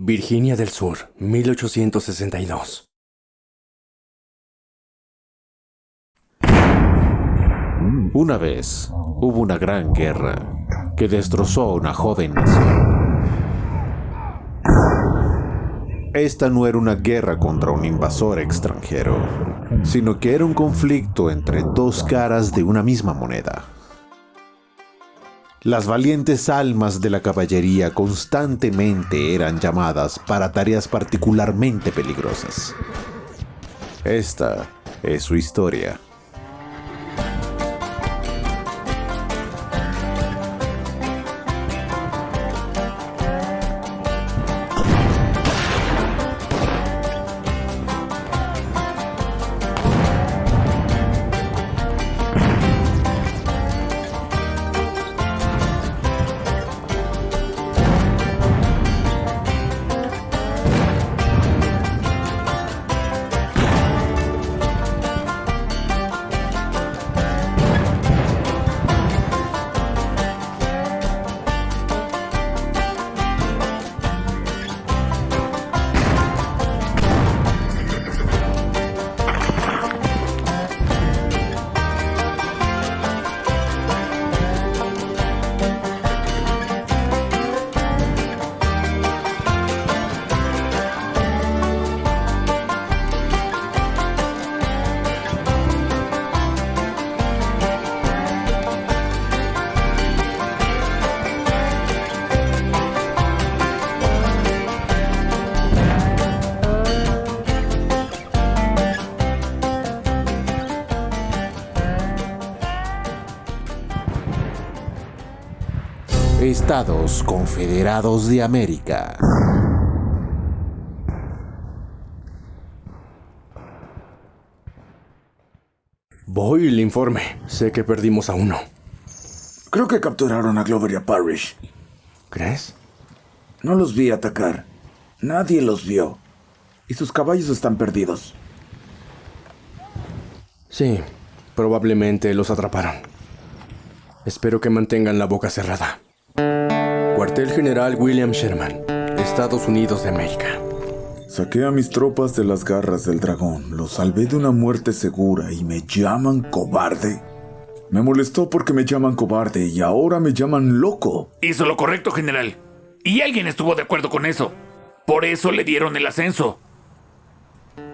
Virginia del Sur, 1862. Una vez hubo una gran guerra que destrozó a una joven nación. Esta no era una guerra contra un invasor extranjero, sino que era un conflicto entre dos caras de una misma moneda. Las valientes almas de la caballería constantemente eran llamadas para tareas particularmente peligrosas. Esta es su historia. Estados Confederados de América. Voy el informe. Sé que perdimos a uno. Creo que capturaron a Glover y a Parrish. ¿Crees? No los vi atacar. Nadie los vio. Y sus caballos están perdidos. Sí, probablemente los atraparon. Espero que mantengan la boca cerrada. Cuartel General William Sherman, Estados Unidos de América. Saqué a mis tropas de las garras del dragón. Los salvé de una muerte segura y me llaman cobarde. Me molestó porque me llaman cobarde y ahora me llaman loco. Hizo lo correcto, general. Y alguien estuvo de acuerdo con eso. Por eso le dieron el ascenso.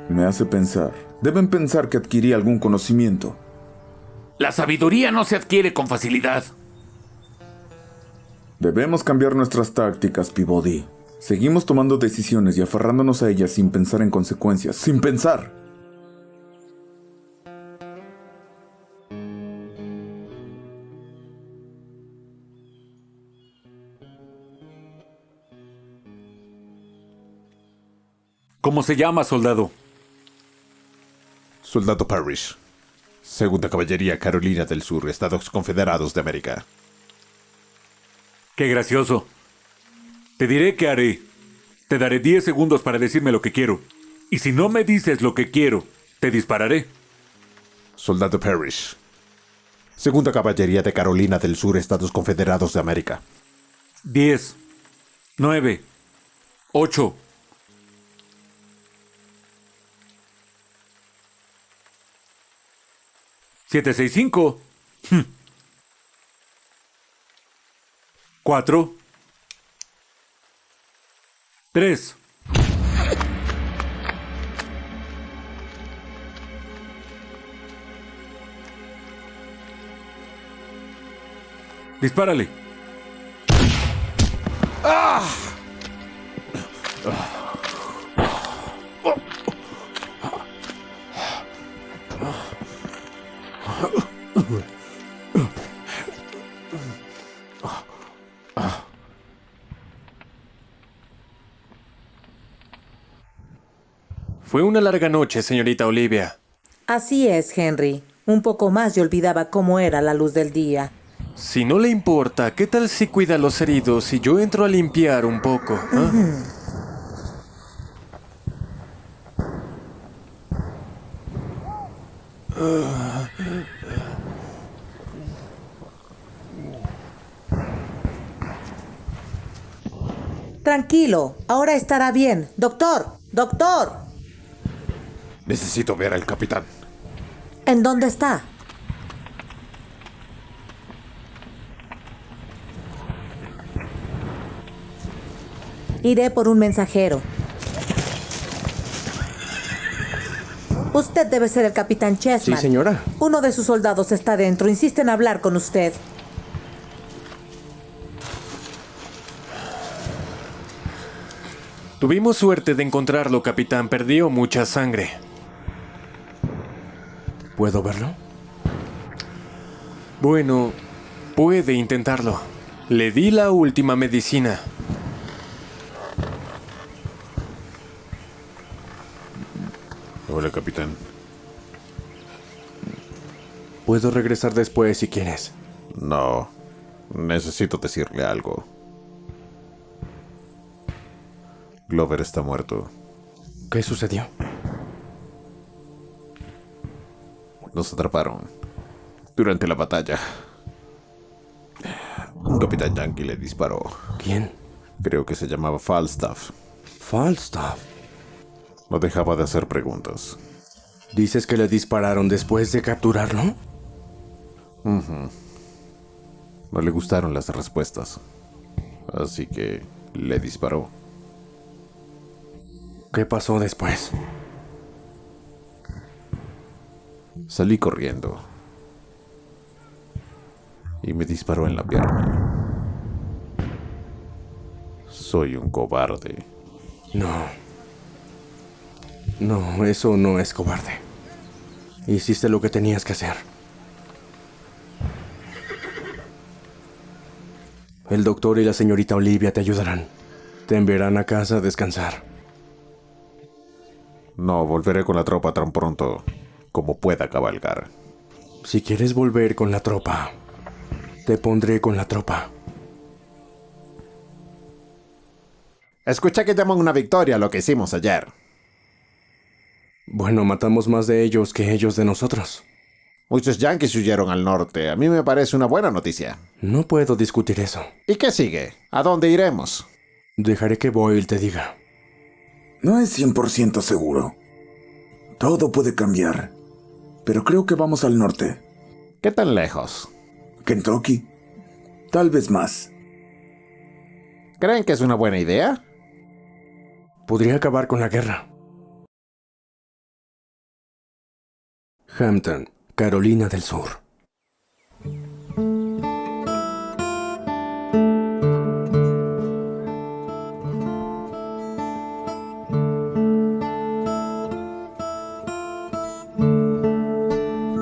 Me hace pensar. Deben pensar que adquirí algún conocimiento. La sabiduría no se adquiere con facilidad. Debemos cambiar nuestras tácticas, Peabody. Seguimos tomando decisiones y aferrándonos a ellas sin pensar en consecuencias. ¡Sin pensar! ¿Cómo se llama, soldado? Soldado Parrish. Segunda Caballería Carolina del Sur, Estados Confederados de América. Qué gracioso. Te diré qué haré. Te daré 10 segundos para decirme lo que quiero. Y si no me dices lo que quiero, te dispararé. Soldado Parrish. Segunda Caballería de Carolina del Sur, Estados Confederados de América. 10, 9, 8. Siete, 6, 5. 4, 3. Dispárale. Fue una larga noche, señorita Olivia. Así es, Henry. Un poco más y olvidaba cómo era la luz del día. Si no le importa, ¿qué tal si cuida a los heridos y yo entro a limpiar un poco? Tranquilo, ahora estará bien. Doctor, doctor. Necesito ver al capitán. ¿En dónde está? Iré por un mensajero. Usted debe ser el capitán Chessman. Sí, señora. Uno de sus soldados está dentro. Insiste en hablar con usted. Tuvimos suerte de encontrarlo, capitán. Perdió mucha sangre. ¿Puedo verlo? Bueno, puede intentarlo. Le di la última medicina. Hola, capitán. Puedo regresar después si quieres. No, necesito decirle algo. Glover está muerto. ¿Qué sucedió? Nos atraparon durante la batalla. Un capitán yankee le disparó. ¿Quién? Creo que se llamaba Falstaff. Falstaff. No dejaba de hacer preguntas. ¿Dices que le dispararon después de capturarlo? No le gustaron las respuestas. Así que le disparó. ¿Qué pasó después? Salí corriendo. Y me disparó en la pierna. Soy un cobarde. No. No, eso no es cobarde. Hiciste lo que tenías que hacer. El doctor y la señorita Olivia te ayudarán. Te enviarán a casa a descansar. No, volveré con la tropa tan pronto como pueda cabalgar. Si quieres volver con la tropa, te pondré con la tropa. Escucha que llaman una victoria lo que hicimos ayer. Bueno, matamos más de ellos que ellos de nosotros. Muchos yanquis huyeron al norte. A mí me parece una buena noticia. No puedo discutir eso. ¿Y qué sigue? ¿A dónde iremos? Dejaré que Boyle te diga. No es 100% seguro. Todo puede cambiar. Pero creo que vamos al norte. ¿Qué tan lejos? Kentucky. Tal vez más. ¿Creen que es una buena idea? Podría acabar con la guerra. Hampton, Carolina del Sur.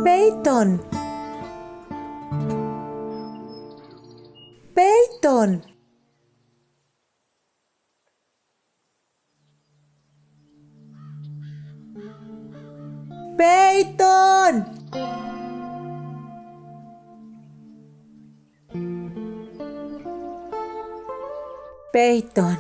Peyton. Peyton. Peyton. Peyton.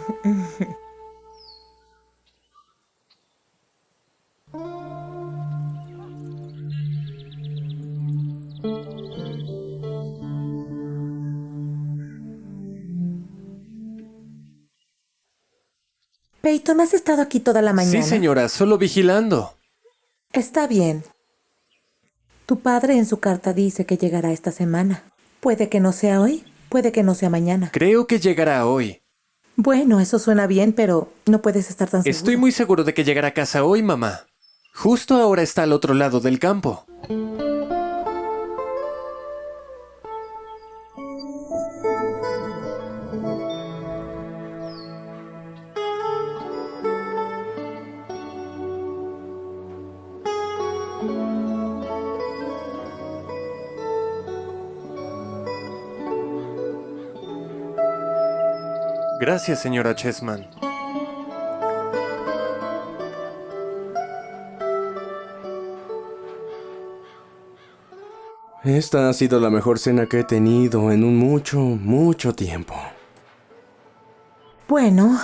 Peyton, ¿has estado aquí toda la mañana? Sí, señora, solo vigilando. Está bien. Tu padre en su carta dice que llegará esta semana. Puede que no sea hoy, puede que no sea mañana. Creo que llegará hoy. Bueno, eso suena bien, pero no puedes estar tan seguro. Estoy muy seguro de que llegará a casa hoy, mamá. Justo ahora está al otro lado del campo. Gracias, señora Chessman. Esta ha sido la mejor cena que he tenido en un mucho tiempo. Bueno,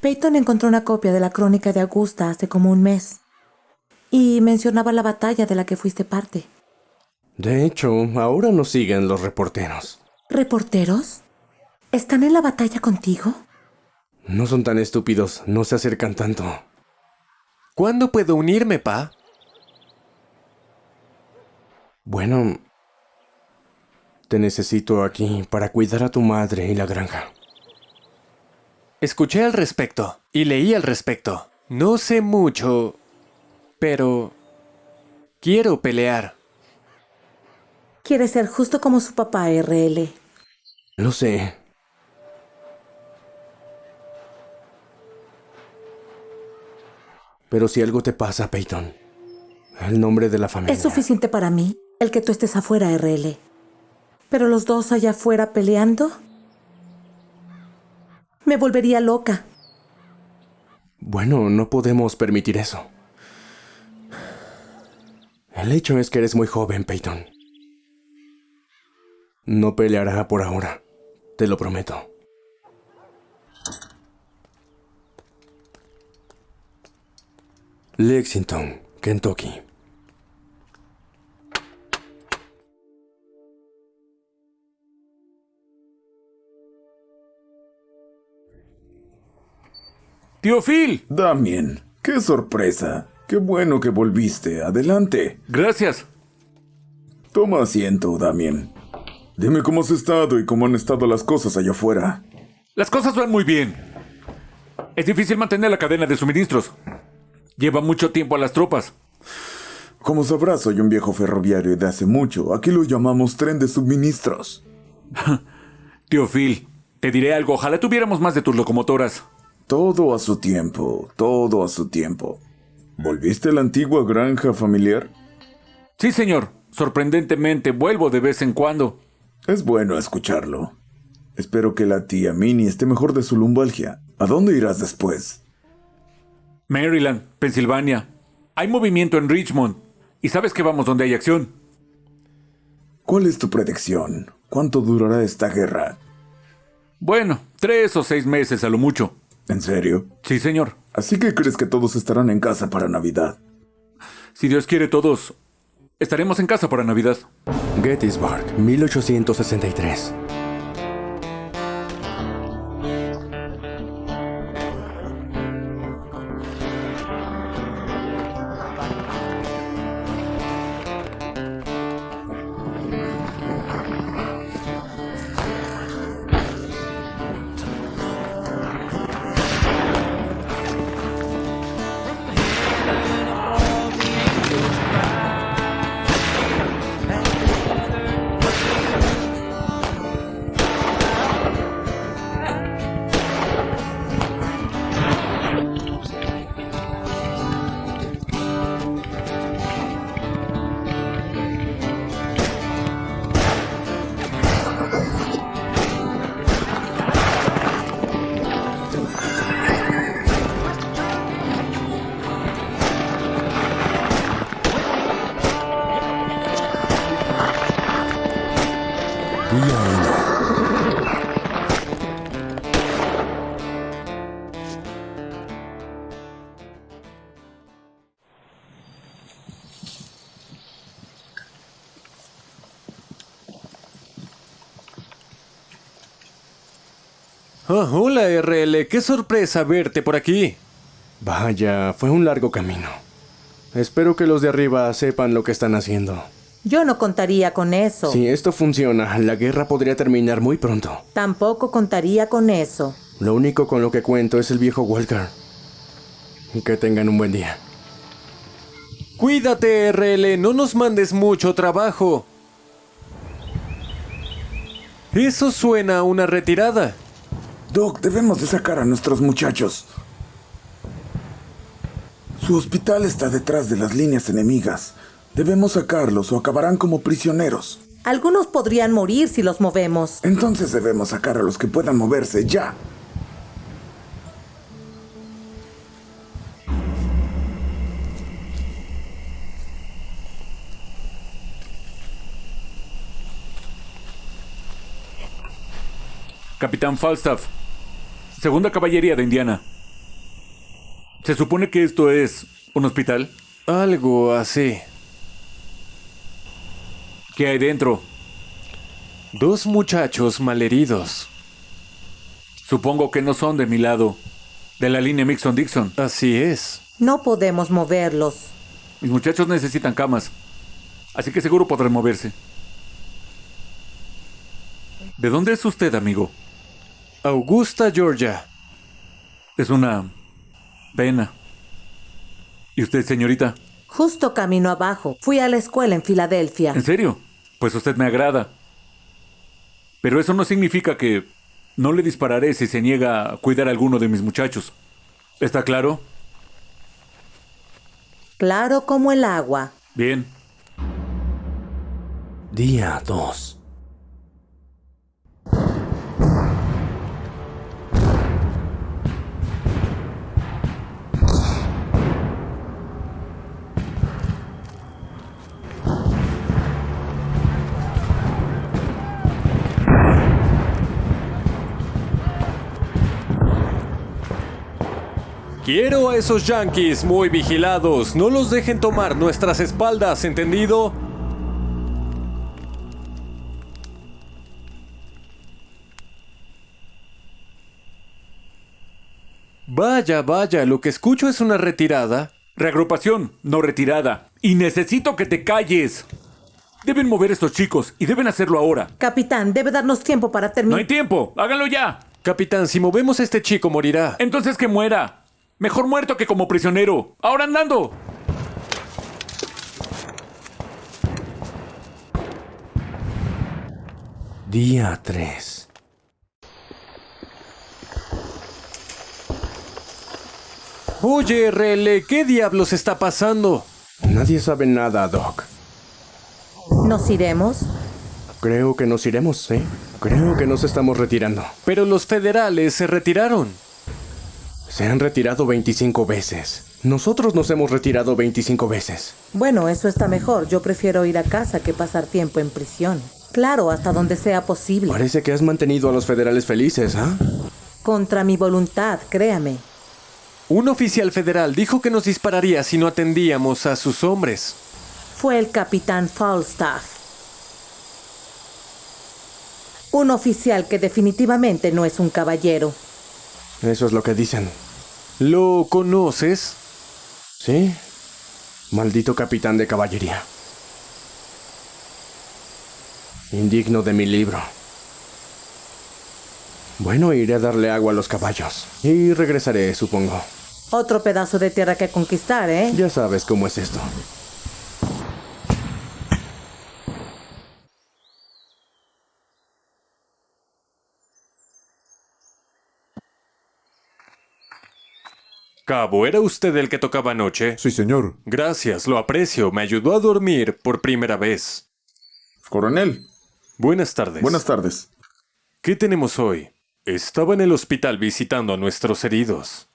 Peyton encontró una copia de la crónica de Augusta hace como un mes. Y mencionaba la batalla de la que fuiste parte. De hecho, ahora nos siguen los reporteros. ¿Reporteros? ¿Están en la batalla contigo? No son tan estúpidos, no se acercan tanto. ¿Cuándo puedo unirme, pa? Bueno, te necesito aquí para cuidar a tu madre y la granja. Escuché al respecto y leí al respecto. No sé mucho, pero quiero pelear. Quiere ser justo como su papá, RL. Lo sé. Pero si algo te pasa, Peyton, el nombre de la familia... Es suficiente para mí el que tú estés afuera, RL. Pero los dos allá afuera peleando... me volvería loca. Bueno, no podemos permitir eso. El hecho es que eres muy joven, Peyton. No peleará por ahora, te lo prometo. Lexington, Kentucky. ¡Tío Phil! Damien, qué sorpresa. Qué bueno que volviste. Adelante. Gracias. Toma asiento, Damien. Dime cómo has estado y cómo han estado las cosas allá afuera. Las cosas van muy bien. Es difícil mantener la cadena de suministros. Lleva mucho tiempo a las tropas. Como sabrás, soy un viejo ferroviario de hace mucho. Aquí lo llamamos tren de suministros. Tío Phil, te diré algo. Ojalá tuviéramos más de tus locomotoras. Todo a su tiempo, todo a su tiempo. ¿Volviste a la antigua granja familiar? Sí, señor. Sorprendentemente, vuelvo de vez en cuando. Es bueno escucharlo. Espero que la tía Minnie esté mejor de su lumbalgia. ¿A dónde irás después? Maryland, Pensilvania. Hay movimiento en Richmond. Y sabes que vamos donde hay acción. ¿Cuál es tu predicción? ¿Cuánto durará esta guerra? Bueno, 3 o 6 meses a lo mucho. ¿En serio? Sí, señor. ¿Así que crees que todos estarán en casa para Navidad? Si Dios quiere, todos estaremos en casa para Navidad. Gettysburg, 1863. Oh, hola, RL. Qué sorpresa verte por aquí. Vaya, fue un largo camino. Espero que los de arriba sepan lo que están haciendo. Yo no contaría con eso. Si esto funciona, la guerra podría terminar muy pronto. Tampoco contaría con eso. Lo único con lo que cuento es el viejo Walker. Y que tengan un buen día. Cuídate, RL. No nos mandes mucho trabajo. Eso suena a una retirada. Doc, debemos de sacar a nuestros muchachos. Su hospital está detrás de las líneas enemigas. Debemos sacarlos o acabarán como prisioneros. Algunos podrían morir si los movemos. Entonces debemos sacar a los que puedan moverse ya. Capitán Falstaff, Segunda Caballería de Indiana. ¿Se supone que esto es un hospital? Algo así. ¿Qué hay dentro? 2 muchachos malheridos. Supongo que no son de mi lado, de la línea Mixon-Dixon. Así es. No podemos moverlos. Mis muchachos necesitan camas, así que seguro podrán moverse. ¿De dónde es usted, amigo? Augusta, Georgia. Es una pena. ¿Y usted, señorita? Justo camino abajo. Fui a la escuela en Filadelfia. ¿En serio? Pues usted me agrada. Pero eso no significa que no le dispararé si se niega a cuidar a alguno de mis muchachos. ¿Está claro? Claro como el agua. Bien. Día 2. Quiero a esos yankees muy vigilados. No los dejen tomar nuestras espaldas, ¿entendido? Vaya, vaya, lo que escucho es una retirada. Reagrupación, no retirada. Y necesito que te calles. Deben mover a estos chicos y deben hacerlo ahora. Capitán, debe darnos tiempo para No terminar. hay tiempo. Háganlo ya. Capitán, si movemos a este chico morirá. Entonces que muera. Mejor muerto que como prisionero. Ahora andando. Día 3. Oye, RL, ¿qué diablos está pasando? Nadie sabe nada, Doc. ¿Nos iremos? Creo que nos iremos, ¿sí? Creo que nos estamos retirando. Pero los federales se retiraron. Se han retirado 25 veces. Nosotros nos hemos retirado 25 veces. Bueno, eso está mejor. Yo prefiero ir a casa que pasar tiempo en prisión. Claro, hasta donde sea posible. Parece que has mantenido a los federales felices, ¿ah? Contra mi voluntad, créame. Un oficial federal dijo que nos dispararía si no atendíamos a sus hombres. Fue el capitán Falstaff. Un oficial que definitivamente no es un caballero. Eso es lo que dicen. ¿Lo conoces? ¿Sí? Maldito capitán de caballería. Indigno de mi libro. Bueno, iré a darle agua a los caballos. Y regresaré, supongo. Otro pedazo de tierra que conquistar, ¿eh? Ya sabes cómo es esto. Cabo, ¿era usted el que tocaba anoche? Sí, señor. Gracias, lo aprecio. Me ayudó a dormir por primera vez. Coronel, Buenas tardes. buenas tardes. ¿Qué tenemos hoy? Estaba en el hospital visitando a nuestros heridos.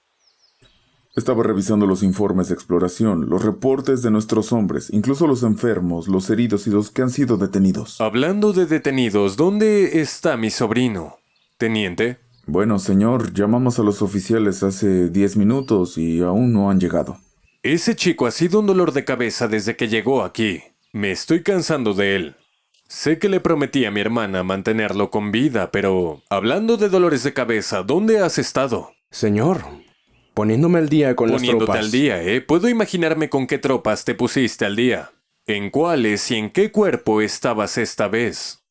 Estaba revisando los informes de exploración, los reportes de nuestros hombres, incluso los enfermos, los heridos y los que han sido detenidos. Hablando de detenidos, ¿dónde está mi sobrino? Teniente. Bueno, señor, llamamos a los oficiales hace 10 minutos y aún no han llegado. Ese chico ha sido un dolor de cabeza desde que llegó aquí. Me estoy cansando de él. Sé que le prometí a mi hermana mantenerlo con vida, pero hablando de dolores de cabeza, ¿dónde has estado? Señor, poniéndome al día con las Poniéndote tropas. al día, ¿eh? Puedo imaginarme con qué tropas te pusiste al día. ¿En cuáles y en qué cuerpo estabas esta vez?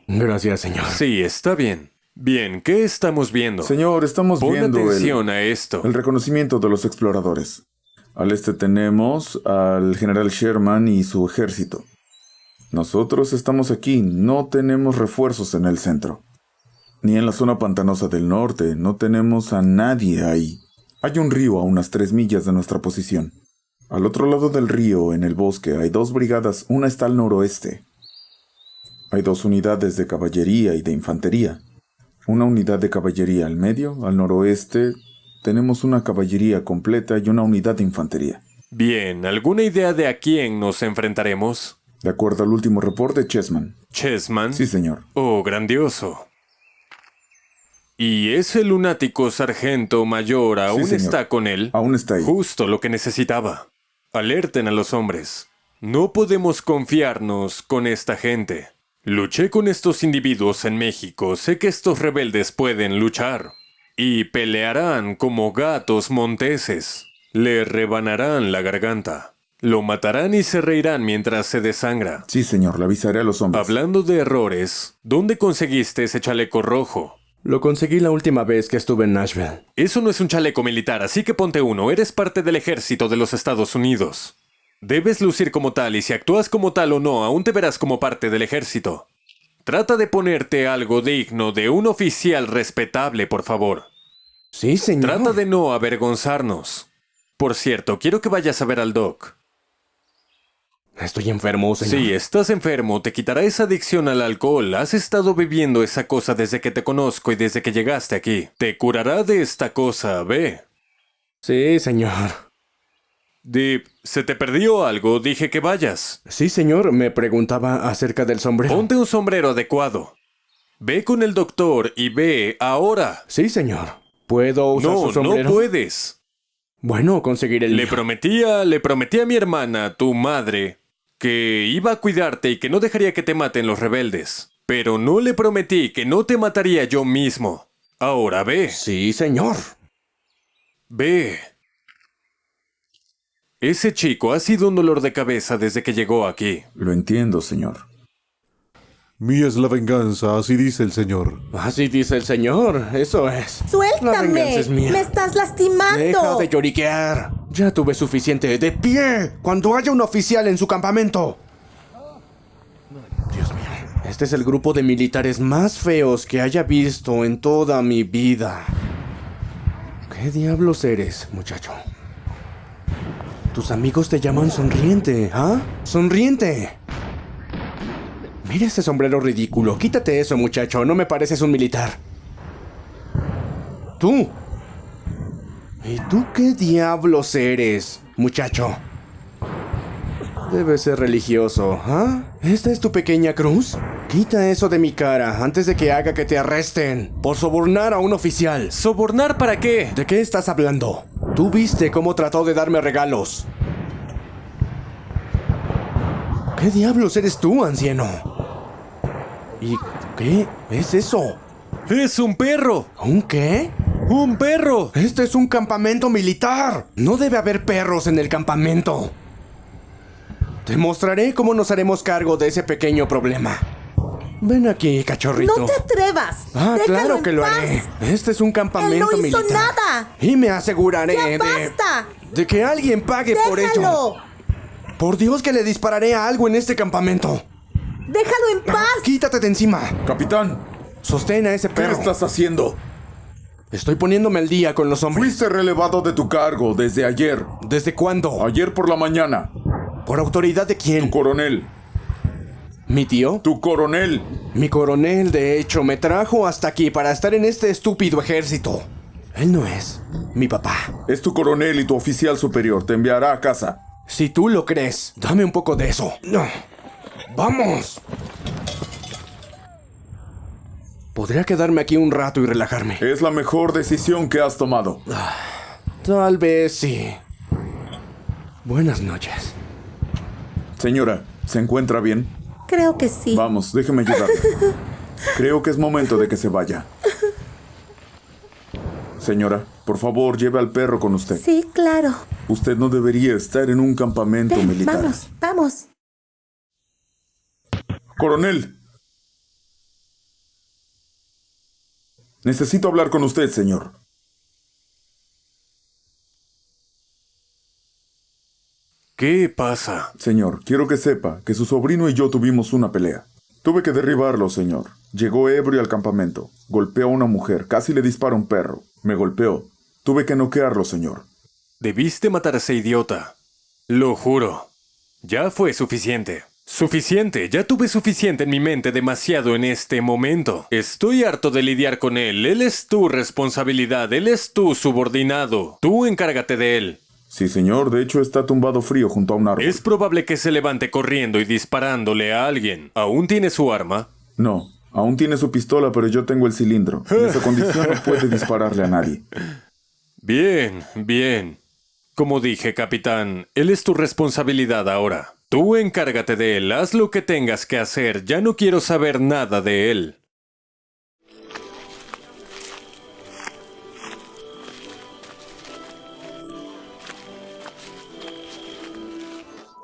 Gracias, señor. Sí, está bien. Bien, ¿qué estamos viendo? Señor, estamos Pon viendo atención a esto. el reconocimiento de los exploradores. Al este tenemos al general Sherman y su ejército. Nosotros estamos aquí, no tenemos refuerzos en el centro. Ni en la zona pantanosa del norte, no tenemos a nadie ahí. Hay un río a unas 3 millas de nuestra posición. Al otro lado del río, en el bosque, hay 2 brigadas, una está al noroeste. Hay 2 unidades de caballería y de infantería. Una unidad de caballería al medio, al noroeste, tenemos una caballería completa y una unidad de infantería. Bien, ¿alguna idea de a quién nos enfrentaremos? De acuerdo al último reporte, Chessman. ¿Chessman? Sí, señor. Oh, grandioso. ¿Y ese lunático sargento mayor aún señor. está con él? Aún está ahí. Justo lo que necesitaba. Alerten a los hombres. No podemos confiarnos con esta gente. Luché con estos individuos en México. Sé que estos rebeldes pueden luchar. Y pelearán como gatos monteses. Le rebanarán la garganta. Lo matarán y se reirán mientras se desangra. Sí, señor, le avisaré a los hombres. Hablando de errores, ¿dónde conseguiste ese chaleco rojo? Lo conseguí la última vez que estuve en Nashville. Eso no es un chaleco militar, así que ponte uno. Eres parte del ejército de los Estados Unidos. Debes lucir como tal, y si actúas como tal o no, aún te verás como parte del ejército. Trata de ponerte algo digno de un oficial respetable, por favor. Sí, señor. Trata de no avergonzarnos. Por cierto, quiero que vayas a ver al doc. Estoy enfermo, señor. Sí, estás enfermo. Te quitará esa adicción al alcohol. Has estado bebiendo esa cosa desde que te conozco y desde que llegaste aquí. Te curará de esta cosa, ve. Sí, señor. Deep, ¿se te perdió algo? Dije que vayas. Sí, señor. Me preguntaba acerca del sombrero. Ponte un sombrero adecuado. Ve con el doctor y ve ahora. Sí, señor. ¿Puedo usar su No, sombrero? no puedes. Bueno, conseguiré el Le mío. prometí a mi hermana, tu madre, que iba a cuidarte y que no dejaría que te maten los rebeldes. Pero no le prometí que no te mataría yo mismo. Ahora ve. Sí, señor. Ve. Ese chico ha sido un dolor de cabeza desde que llegó aquí. Lo entiendo, señor. Mía es la venganza, así dice el Señor. Así dice el señor. Eso es. La ¡Suéltame! venganza es mía. ¡Me estás lastimando! Deja de lloriquear. Ya tuve suficiente. ¡De pie! Cuando haya un oficial en su campamento. Dios mío. Este es el grupo de militares más feos que haya visto en toda mi vida. ¿Qué diablos eres, muchacho? Tus amigos te llaman Sonriente, ¿ah? ¡Sonriente! Mira ese sombrero ridículo. Quítate eso, muchacho. No me pareces un militar. ¡Tú! ¿Y tú qué diablos eres, muchacho? Debes ser religioso, ¿ah? ¿Esta es tu pequeña cruz? Quita eso de mi cara antes de que haga que te arresten por sobornar a un oficial. ¿Sobornar para qué? ¿De qué estás hablando? Tú viste cómo trató de darme regalos. ¿Qué diablos eres tú, anciano? ¿Y qué es eso? ¡Es un perro! ¿Un qué? ¡Un perro! ¡Este es un campamento militar! No debe haber perros en el campamento. Te mostraré cómo nos haremos cargo de ese pequeño problema. Ven aquí, cachorrito. ¡No te atrevas! Ah, ¡Déjalo claro en que lo paz! haré. Este es un campamento ¡Él no hizo militar. nada! Y me aseguraré ¡Ya basta! de que alguien pague por ello. ¡Déjalo! Por Dios que le dispararé a algo en este campamento. ¡Déjalo en paz! Quítate de encima. Capitán, Sostén a ese ¿qué perro. estás haciendo? Estoy poniéndome al día con los hombres. Fuiste relevado de tu cargo desde ayer. ¿Desde cuándo? Ayer por la mañana. ¿Por autoridad de quién? Coronel. ¿Mi tío? Tu coronel. Mi coronel, de hecho, me trajo hasta aquí para estar en este estúpido ejército. Él no es mi papá. Es tu coronel y tu oficial superior. Te enviará a casa. Si tú lo crees, dame un poco de eso. No. ¡Vamos! Podría quedarme aquí un rato y relajarme. Es la mejor decisión que has tomado. Tal vez sí. Buenas noches. Señora, ¿se encuentra bien? Creo que sí. Vamos, déjeme ayudarle. Creo que es momento de que se vaya. Señora, por favor, lleve al perro con usted. Sí, claro. Usted no debería estar en un campamento Ven, militar. vamos, vamos. Coronel. Necesito hablar con usted, señor. ¿Qué pasa? Señor, quiero que sepa que su sobrino y yo tuvimos una pelea. Tuve que derribarlo, señor. Llegó ebrio al campamento. Golpeó a una mujer. Casi le dispara a un perro. Me golpeó. Tuve que noquearlo, señor. Debiste matar a ese idiota. Lo juro. Ya fue suficiente. Suficiente. Ya tuve suficiente en mi mente, demasiado en este momento. Estoy harto de lidiar con él. Él es tu responsabilidad. Él es tu subordinado. Tú encárgate de él. Sí, señor. De hecho, está tumbado frío junto a un árbol. Es probable que se levante corriendo y disparándole a alguien. ¿Aún tiene su arma? No. Aún tiene su pistola, pero yo tengo el cilindro. En esa condición no puede dispararle a nadie. Bien, bien. Como dije, capitán, él es tu responsabilidad ahora. Tú encárgate de él, haz lo que tengas que hacer, ya no quiero saber nada de él.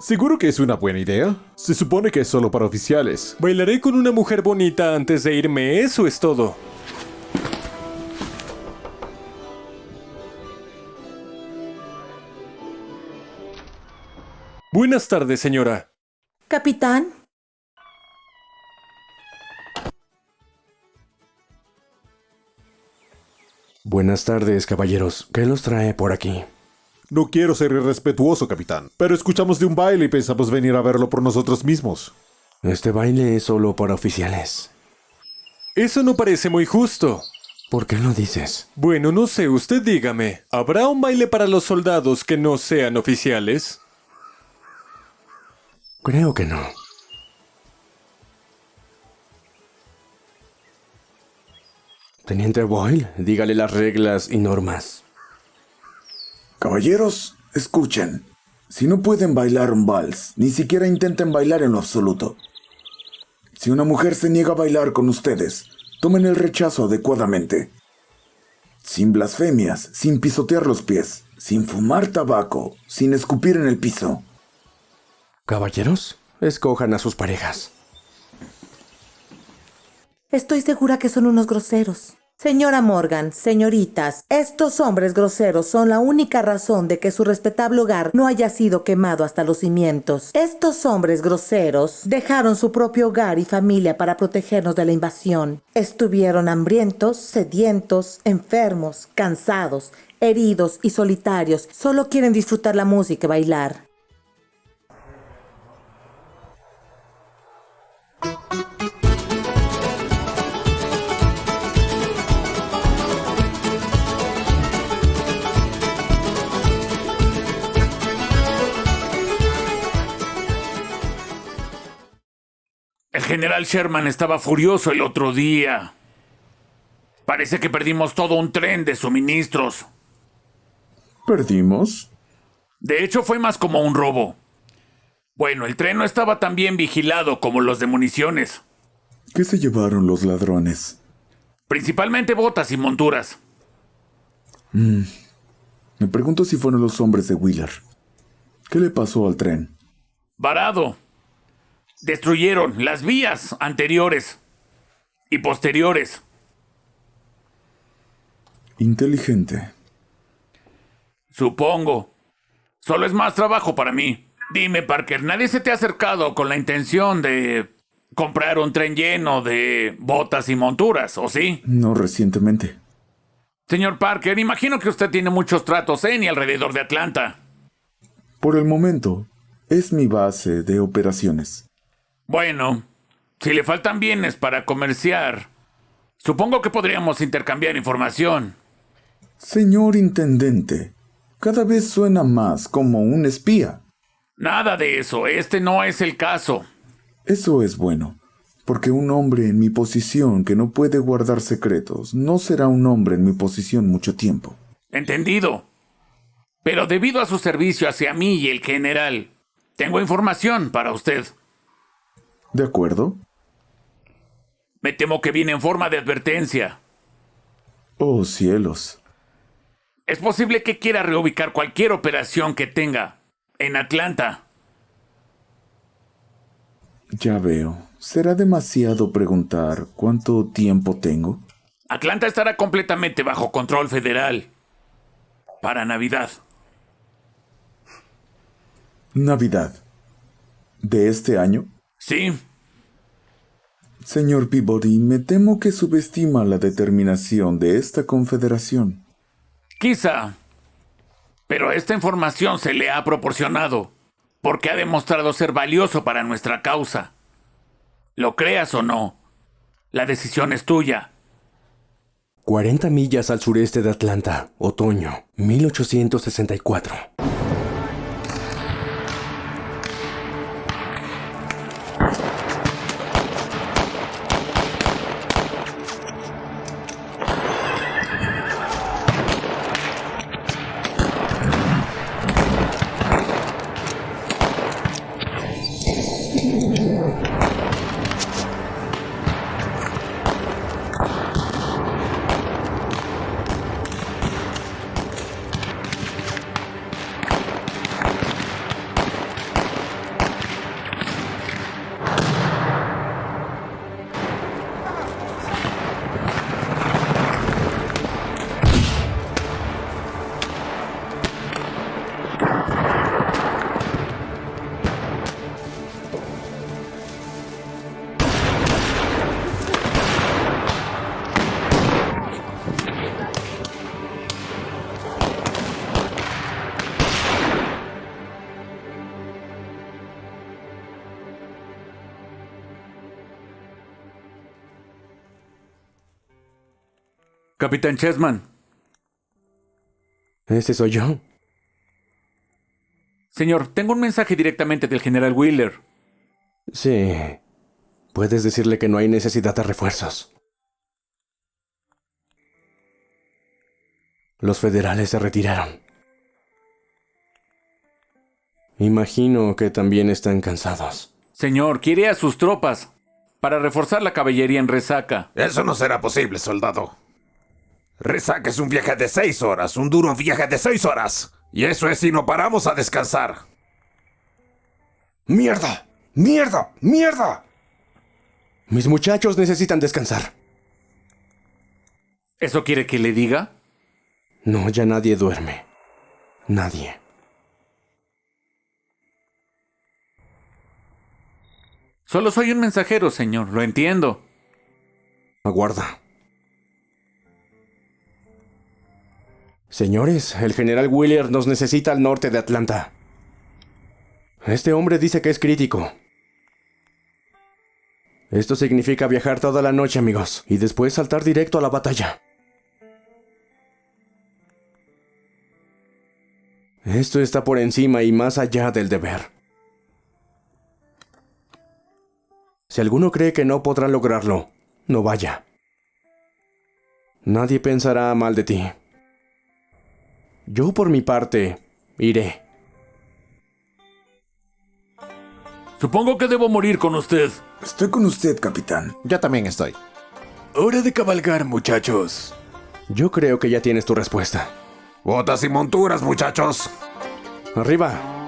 ¿Seguro que es una buena idea? Se supone que es solo para oficiales. Bailaré con una mujer bonita antes de irme, eso es todo. Buenas tardes, señora. Capitán, Buenas tardes, caballeros. ¿Qué los trae por aquí? No quiero ser irrespetuoso, capitán, pero escuchamos de un baile y pensamos venir a verlo por nosotros mismos. Este baile es solo para oficiales. Eso no parece muy justo. ¿Por qué lo dices? Bueno, no sé, usted dígame. ¿Habrá un baile para los soldados que no sean oficiales? Creo que no. Teniente Boyle, dígale las reglas y normas. Caballeros, escuchen. Si no pueden bailar un vals, ni siquiera intenten bailar en lo absoluto. Si una mujer se niega a bailar con ustedes, tomen el rechazo adecuadamente. Sin blasfemias, sin pisotear los pies, sin fumar tabaco, sin escupir en el piso. Caballeros, escojan a sus parejas. estoy segura que son unos groseros. Señora Morgan, señoritas, estos hombres groseros son la única razón de que su respetable hogar no haya sido quemado hasta los cimientos. Estos hombres groseros dejaron su propio hogar y familia para protegernos de la invasión. Estuvieron hambrientos, sedientos, enfermos, cansados, heridos y solitarios. Solo quieren disfrutar la música y bailar. El general Sherman estaba furioso el otro día. Parece que perdimos todo un tren de suministros. ¿Perdimos? De hecho, fue más como un robo. Bueno, el tren no estaba tan bien vigilado como los de municiones. ¿Qué se llevaron los ladrones? Principalmente botas y monturas. Me pregunto si fueron los hombres de Wheeler. ¿Qué le pasó al tren? Varado. Destruyeron las vías anteriores y posteriores. Inteligente. Supongo. Solo es más trabajo para mí. Dime, Parker, ¿nadie se te ha acercado con la intención de comprar un tren lleno de botas y monturas, o sí? No recientemente. Señor Parker, imagino que usted tiene muchos tratos en y alrededor de Atlanta. Por el momento, es mi base de operaciones. Bueno, si le faltan bienes para comerciar, supongo que podríamos intercambiar información. Señor Intendente, cada vez suena más como un espía. Nada de eso, este no es el caso. Eso es bueno, porque un hombre en mi posición que no puede guardar secretos no será un hombre en mi posición mucho tiempo. Entendido. Pero debido a su servicio hacia mí y el general, tengo información para usted. ¿De acuerdo? Me temo que viene en forma de advertencia. Oh, cielos. Es posible que quiera reubicar cualquier operación que tenga en Atlanta. Ya veo. ¿Será demasiado preguntar cuánto tiempo tengo? Atlanta estará completamente bajo control federal. Para Navidad. Navidad. ¿De este año? Sí. Señor Peabody, me temo que subestima la determinación de esta confederación. Quizá. Pero esta información se le ha proporcionado porque ha demostrado ser valioso para nuestra causa. Lo creas o no, la decisión es tuya. 40 millas al sureste de Atlanta, otoño, 1864. Capitán Chessman. ¿Ese soy yo? Señor, tengo un mensaje directamente del general Wheeler. Sí. Puedes decirle que no hay necesidad de refuerzos. Los federales se retiraron. Imagino que también están cansados. Señor, quiere a sus tropas para reforzar la caballería en Resaca. Eso no será posible, soldado. Resaca es un viaje de 6 horas, un duro viaje de 6 horas. Y eso es si no paramos a descansar. ¡Mierda! ¡Mierda! ¡Mierda! Mis muchachos necesitan descansar. ¿Eso quiere que le diga? No, ya nadie duerme. Nadie. Solo soy un mensajero, señor, lo entiendo. Aguarda. Señores, el general Wheeler nos necesita al norte de Atlanta. Este hombre dice que es crítico. Esto significa viajar toda la noche, amigos, y después saltar directo a la batalla. Esto está por encima y más allá del deber. Si alguno cree que no podrá lograrlo, no vaya. Nadie pensará mal de ti. Yo, por mi parte, iré. Supongo que debo morir con usted. Estoy con usted, capitán. Yo también estoy. Hora de cabalgar, muchachos. Yo creo que ya tienes tu respuesta. Botas y monturas, muchachos. ¡Arriba!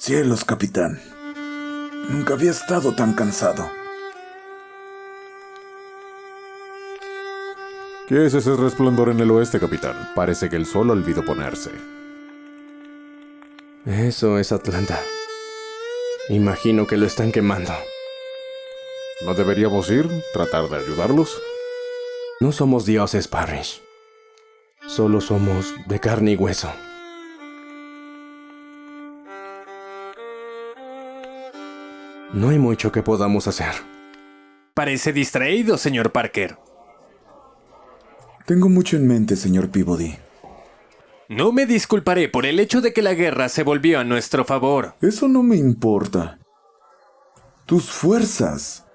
Cielos, capitán. Nunca había estado tan cansado. ¿Qué es ese resplandor en el oeste, capitán? Parece que el sol olvidó ponerse. Eso es Atlanta. Imagino que lo están quemando. ¿No deberíamos ir? ¿Tratar de ayudarlos? No somos dioses, Parrish. Solo somos de carne y hueso. No hay mucho que podamos hacer. Parece distraído, señor Parker. Tengo mucho en mente, señor Peabody. No me disculparé por el hecho de que la guerra se volvió a nuestro favor. Eso no me importa. Tus fuerzas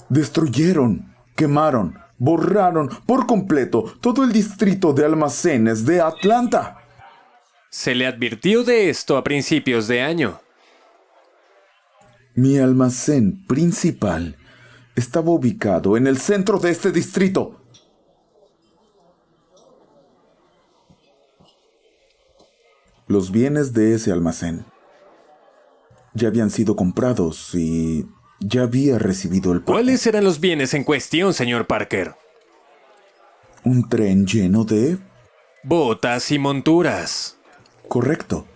destruyeron, quemaron, borraron por completo todo el distrito de almacenes de Atlanta. Se le advirtió de esto a principios de año. Mi almacén principal estaba ubicado en el centro de este distrito. Los bienes de ese almacén ya habían sido comprados y Ya había recibido el pago. ¿Cuáles eran los bienes en cuestión, señor Parker? Un tren lleno de... Botas y monturas. Correcto.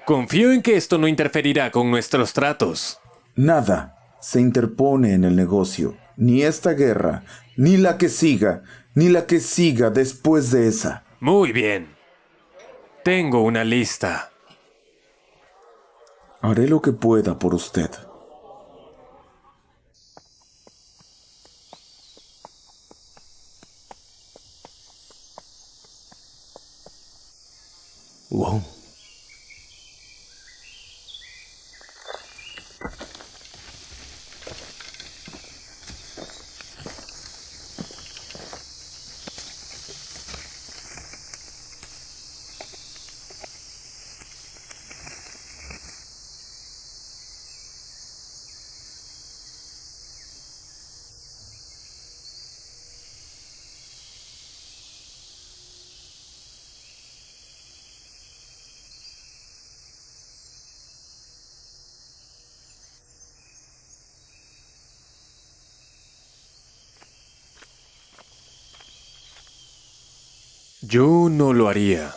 Confío en que esto no interferirá con nuestros tratos. Nada se interpone en el negocio. Ni esta guerra, ni la que siga, ni la que siga después de esa. Muy bien. Tengo una lista. Haré lo que pueda por usted. Wow. Yo no lo haría.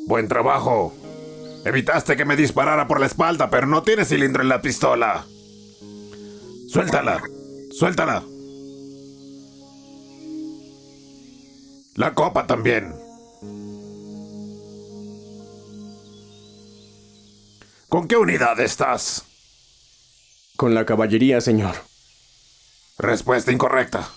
Buen trabajo. Evitaste que me disparara por la espalda, pero no tiene cilindro en la pistola. Suéltala. Suéltala. La copa también. ¿Con qué unidad estás? Con la caballería, señor. Respuesta incorrecta.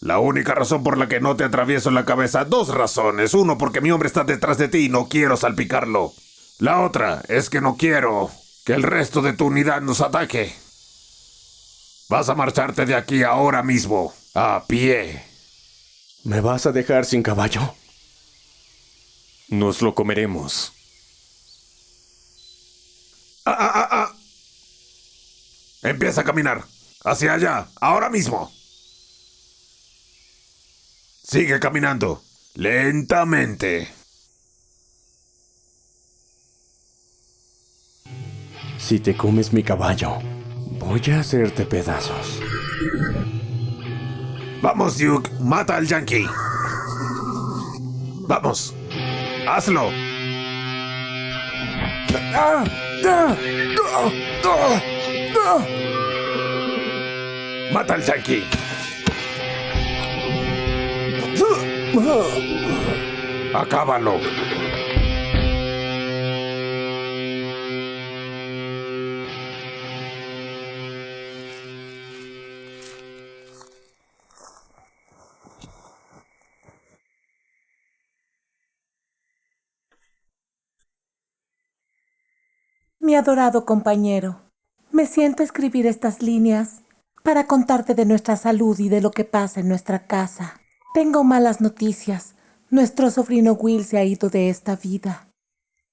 La única razón por la que no te atravieso la cabeza, dos razones. Uno, porque mi hombre está detrás de ti y no quiero salpicarlo. La otra es que no quiero que el resto de tu unidad nos ataque. Vas a marcharte de aquí ahora mismo, a pie. ¿Me vas a dejar sin caballo? Nos lo comeremos. Empieza a caminar. Hacia allá, ahora mismo. Sigue caminando. Lentamente. Si te comes mi caballo, voy a hacerte pedazos. Vamos, Duke. Mata al Yankee. Vamos. Hazlo. Mata al Yankee. Acábalo. Mi adorado compañero, me siento a escribir estas líneas para contarte de nuestra salud y de lo que pasa en nuestra casa. Tengo malas noticias. Nuestro sobrino Will se ha ido de esta vida.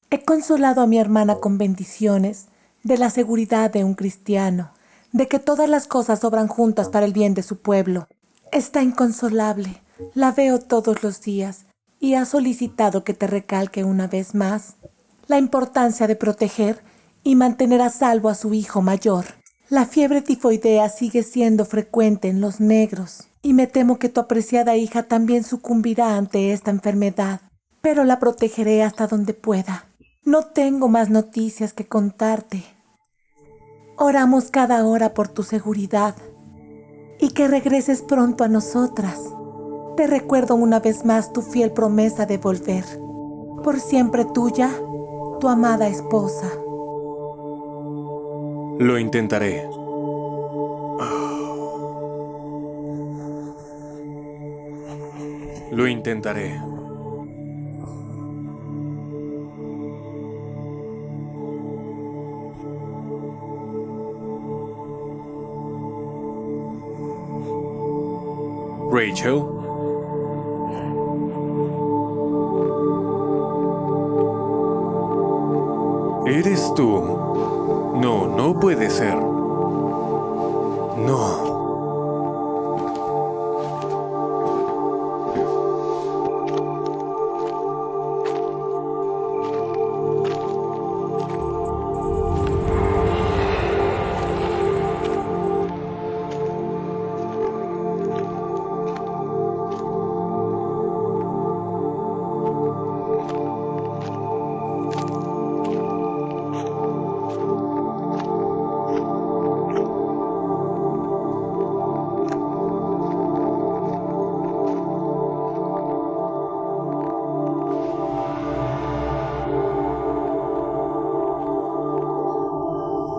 He consolado a mi hermana con bendiciones de la seguridad de un cristiano, de que todas las cosas obran juntas para el bien de su pueblo. Está inconsolable. La veo todos los días y ha solicitado que te recalque una vez más la importancia de proteger y mantener a salvo a su hijo mayor. La fiebre tifoidea sigue siendo frecuente en los negros y me temo que tu apreciada hija también sucumbirá ante esta enfermedad, pero la protegeré hasta donde pueda. No tengo más noticias que contarte. Oramos cada hora por tu seguridad y que regreses pronto a nosotras. Te recuerdo una vez más tu fiel promesa de volver. Por siempre tuya, tu amada esposa. Lo intentaré. Lo intentaré. Rachel. ¿Eres tú? No, no puede ser. No.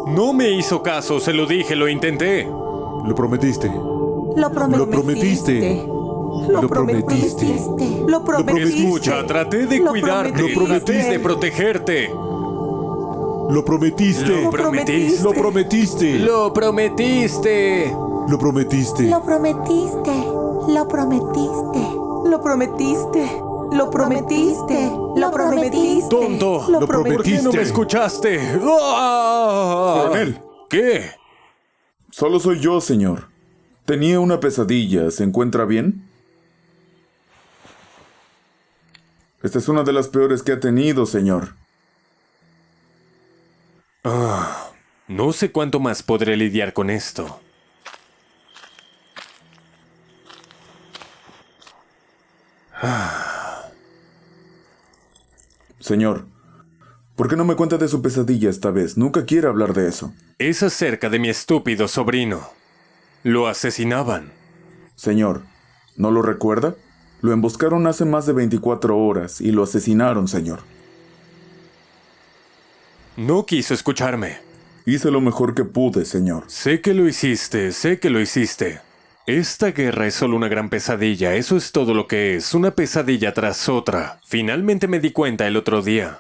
No me hizo caso, se lo dije, lo intenté. Lo prometiste. Lo prometiste. Lo prometiste. Lo prometiste. Escucha, traté de Lo cuidarte, prometiste. traté de protegerte. Lo prometiste. Lo prometiste. Lo prometiste. Lo prometiste. Lo prometiste. Lo prometiste. Lo prometiste. Lo prometiste. Lo prometiste. Lo prometiste. Tonto. Lo ¿Por qué no prometiste. me escuchaste? ¡Ah! Coronel. ¿Qué? Solo soy yo, señor. Tenía una pesadilla. ¿Se encuentra bien? Esta es una de las peores que ha tenido, señor. No sé cuánto más podré lidiar con esto. Señor, ¿por qué no me cuenta de su pesadilla esta vez? Nunca quiere hablar de eso. Es acerca de mi estúpido sobrino. Lo asesinaban. Señor, ¿no lo recuerda? Lo emboscaron hace más de 24 horas y lo asesinaron, señor. No quiso escucharme. Hice lo mejor que pude, señor. Sé que lo hiciste, sé que lo hiciste. Esta guerra es solo una gran pesadilla, eso es todo lo que es, una pesadilla tras otra. Finalmente me di cuenta el otro día.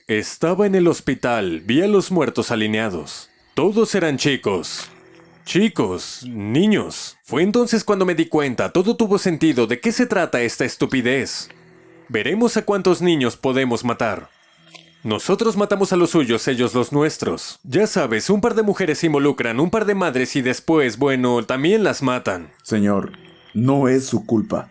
Estaba en el hospital, vi a los muertos alineados. Todos eran chicos. Chicos, niños. Fue entonces cuando me di cuenta, todo tuvo sentido. ¿De qué se trata esta estupidez? Veremos a cuántos niños podemos matar. Nosotros matamos a los suyos, ellos los nuestros. Ya sabes, un par de mujeres se involucran, un par de madres y después, bueno, también las matan. Señor, no es su culpa.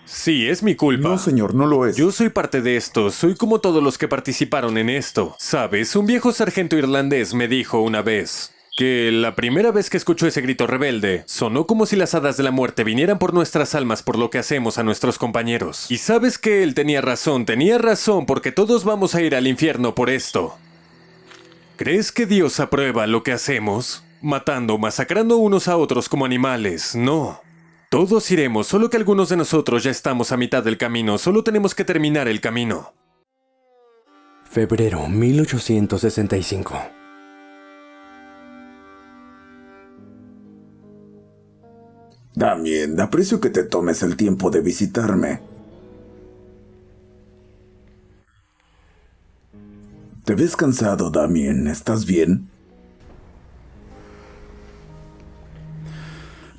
Sí, es mi culpa. No, señor, no lo es. Yo soy parte de esto, soy como todos los que participaron en esto. Sabes, un viejo sargento irlandés me dijo una vez que la primera vez que escuchó ese grito rebelde, sonó como si las hadas de la muerte vinieran por nuestras almas por lo que hacemos a nuestros compañeros. Y sabes que él tenía razón porque todos vamos a ir al infierno por esto. ¿Crees que Dios aprueba lo que hacemos? Matando, masacrando unos a otros como animales, no. Todos iremos, solo que algunos de nosotros ya estamos a mitad del camino, solo tenemos que terminar el camino. Febrero 1865. Damien, aprecio que te tomes el tiempo de visitarme. Te ves cansado, Damien. ¿Estás bien?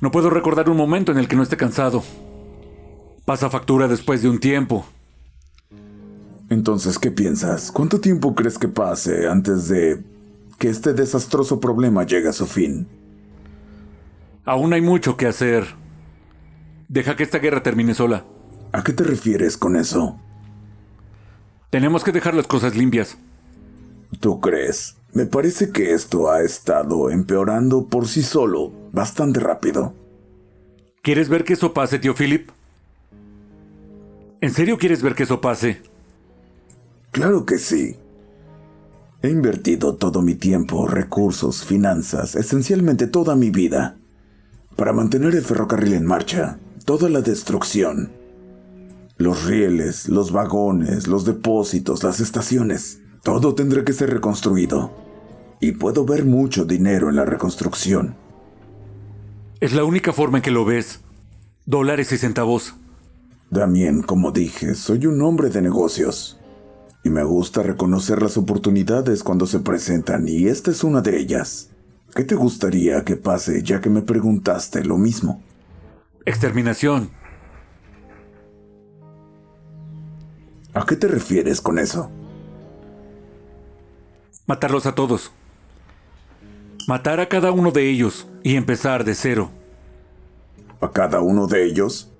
No puedo recordar un momento en el que no esté cansado. Pasa factura después de un tiempo. Entonces, ¿qué piensas? ¿Cuánto tiempo crees que pase antes de que este desastroso problema llegue a su fin? Aún hay mucho que hacer. Deja que esta guerra termine sola. ¿A qué te refieres con eso? Tenemos que dejar las cosas limpias. ¿Tú crees? Me parece que esto ha estado empeorando por sí solo bastante rápido. ¿Quieres ver que eso pase, tío Philip? ¿En serio quieres ver que eso pase? Claro que sí. He invertido todo mi tiempo, recursos, finanzas, esencialmente toda mi vida, para mantener el ferrocarril en marcha. Toda la destrucción. Los rieles, los vagones, los depósitos, las estaciones. Todo tendrá que ser reconstruido. Y puedo ver mucho dinero en la reconstrucción. Es la única forma en que lo ves. Dólares y centavos. Damien, como dije, soy un hombre de negocios. Y me gusta reconocer las oportunidades cuando se presentan, y esta es una de ellas. ¿Qué te gustaría que pase ya que me preguntaste lo mismo? Exterminación. ¿A qué te refieres con eso? Matarlos a todos. Matar a cada uno de ellos y empezar de cero. ¿A cada uno de ellos?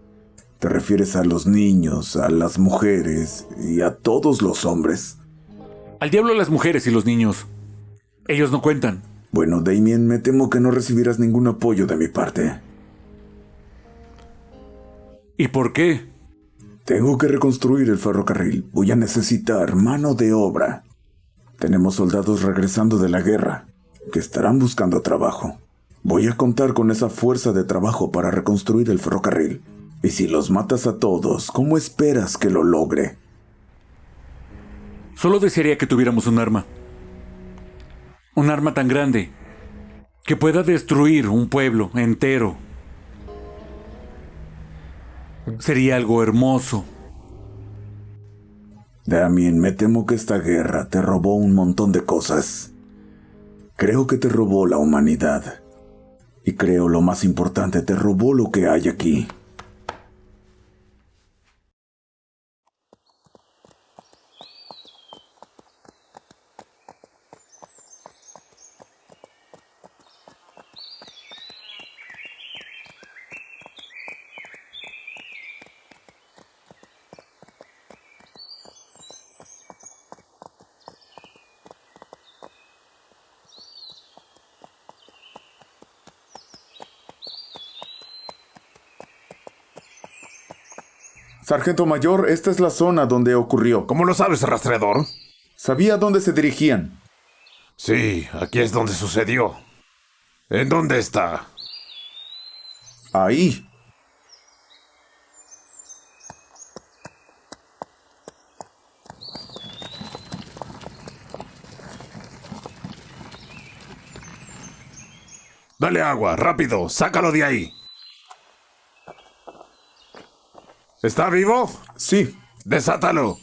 ¿Te refieres a los niños, a las mujeres y a todos los hombres? Al diablo las mujeres y los niños. Ellos no cuentan. Bueno, Damien, me temo que no recibirás ningún apoyo de mi parte. ¿Y por qué? Tengo que reconstruir el ferrocarril. Voy a necesitar mano de obra. Tenemos soldados regresando de la guerra, que estarán buscando trabajo. Voy a contar con esa fuerza de trabajo para reconstruir el ferrocarril. Y si los matas a todos, ¿cómo esperas que lo logre? Solo desearía que tuviéramos un arma. Un arma tan grande que pueda destruir un pueblo entero. Sería algo hermoso. Damien, me temo que esta guerra te robó un montón de cosas. Creo que te robó la humanidad. Y creo lo más importante, te robó lo que hay aquí. Sargento Mayor, esta es la zona donde ocurrió. ¿Cómo lo sabes, rastreador? Sabía dónde se dirigían. Sí, aquí es donde sucedió. ¿En dónde está? Ahí. Dale agua, rápido, sácalo de ahí. ¿Está vivo? Sí. Desátalo.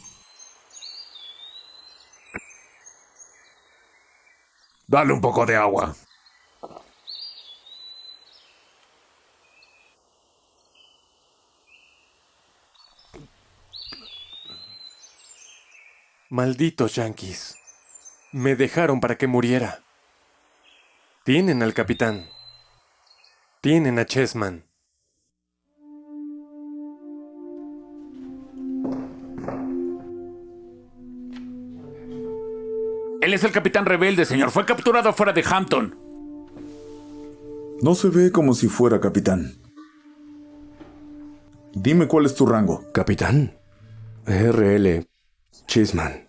Dale un poco de agua. Malditos yanquis. Me dejaron para que muriera. Tienen al capitán. Tienen a Chessman. Él es el capitán rebelde, señor. Fue capturado fuera de Hampton. No se ve como si fuera capitán. Dime cuál es tu rango. Capitán. R.L. Cheeseman.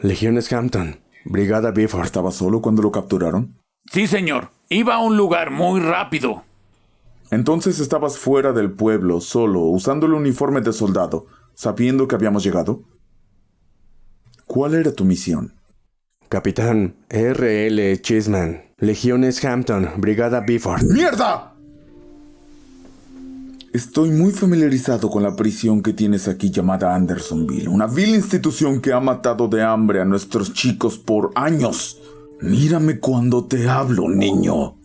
Legiones Hampton. Brigada Beaufort. ¿Estaba solo cuando lo capturaron? Sí, señor. Iba a un lugar muy rápido. Entonces estabas fuera del pueblo, solo, usando el uniforme de soldado, sabiendo que habíamos llegado. ¿Cuál era tu misión? Capitán R.L. Cheeseman. Legiones Hampton. Brigada Beaufort. ¡Mierda! Estoy muy familiarizado con la prisión que tienes aquí llamada Andersonville, una vil institución que ha matado de hambre a nuestros chicos por años. Mírame cuando te hablo, niño.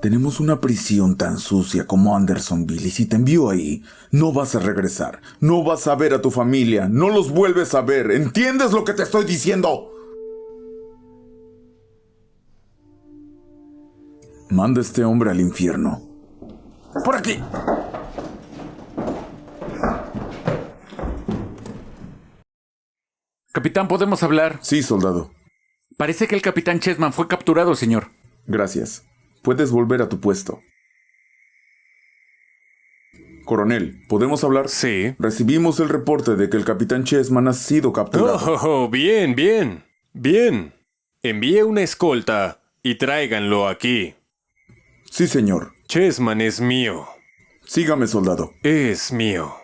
Tenemos una prisión tan sucia como Andersonville y si te envío ahí, no vas a regresar, no vas a ver a tu familia, no los vuelves a ver. ¿Entiendes lo que te estoy diciendo? Manda a este hombre al infierno. ¡Por aquí! Capitán, ¿podemos hablar? Sí, soldado. Parece que el capitán Chessman fue capturado, señor. Gracias. Puedes volver a tu puesto. Coronel, ¿podemos hablar? Sí. Recibimos el reporte de que el capitán Chessman ha sido capturado. Oh, bien, bien. Bien. Envíe una escolta y tráiganlo aquí. Sí, señor. Chessman es mío. Sígame, soldado. Es mío.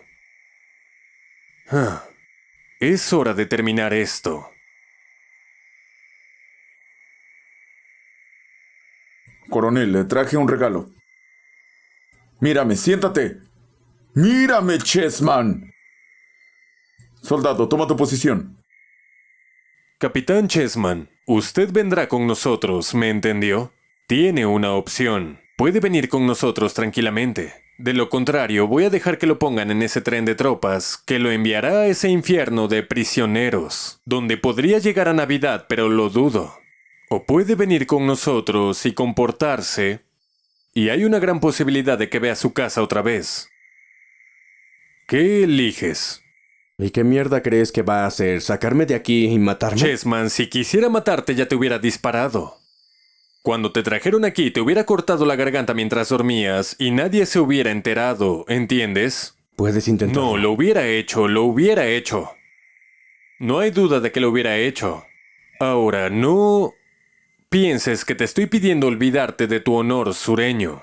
Es hora de terminar esto. Coronel, le traje un regalo. Mírame, siéntate. Mírame, Chessman. Soldado, toma tu posición. Capitán Chessman, usted vendrá con nosotros, ¿me entendió? Tiene una opción. Puede venir con nosotros tranquilamente. De lo contrario, voy a dejar que lo pongan en ese tren de tropas que lo enviará a ese infierno de prisioneros, donde podría llegar a Navidad, pero lo dudo. O puede venir con nosotros y comportarse, y hay una gran posibilidad de que vea su casa otra vez. ¿Qué eliges? ¿Y qué mierda crees que va a hacer? ¿Sacarme de aquí y matarme? Chessman, si quisiera matarte ya te hubiera disparado. Cuando te trajeron aquí te hubiera cortado la garganta mientras dormías y nadie se hubiera enterado, ¿entiendes? Puedes intentarlo. No, lo hubiera hecho, lo hubiera hecho. No hay duda de que lo hubiera hecho. Ahora, no pienses que te estoy pidiendo olvidarte de tu honor sureño.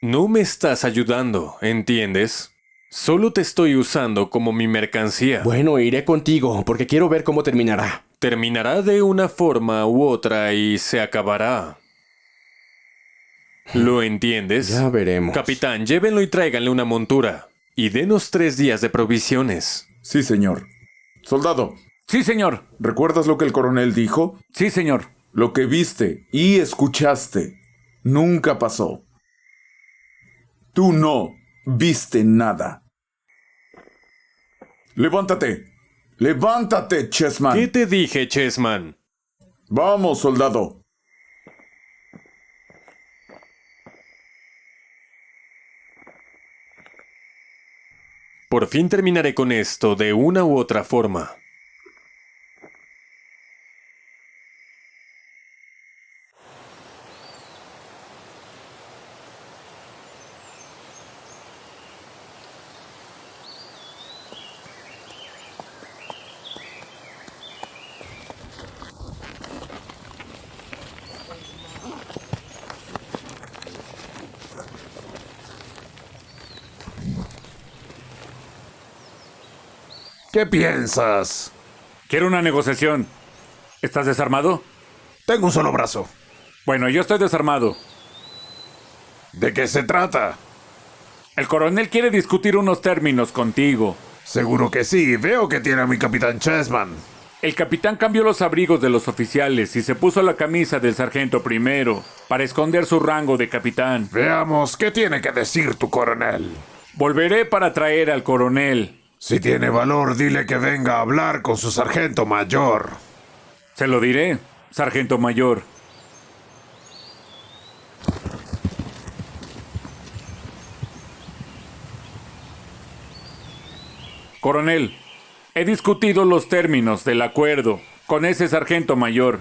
No me estás ayudando, ¿entiendes? Solo te estoy usando como mi mercancía. Bueno, iré contigo, porque quiero ver cómo terminará. Terminará de una forma u otra y se acabará. ¿Lo entiendes? Ya veremos. Capitán, llévenlo y tráiganle una montura. Y denos 3 días de provisiones. Sí, señor. Soldado, Sí, señor. ¿recuerdas lo que el coronel dijo? Sí, señor. Lo que viste y escuchaste nunca pasó. Tú no viste nada. ¡Levántate! ¡Levántate, Chessman! ¿Qué te dije, Chessman? Vamos, soldado. Por fin terminaré con esto de una u otra forma. ¿Qué piensas? Quiero una negociación. ¿Estás desarmado? Tengo un solo brazo. Bueno, yo estoy desarmado. ¿De qué se trata? El coronel quiere discutir unos términos contigo. Seguro que sí. Veo que tiene a mi capitán Chessman. El capitán cambió los abrigos de los oficiales y se puso la camisa del sargento primero para esconder su rango de capitán. Veamos qué tiene que decir tu coronel. Volveré para traer al coronel. Si tiene valor, dile que venga a hablar con su sargento mayor. Se lo diré, sargento mayor. Coronel, he discutido los términos del acuerdo con ese sargento mayor.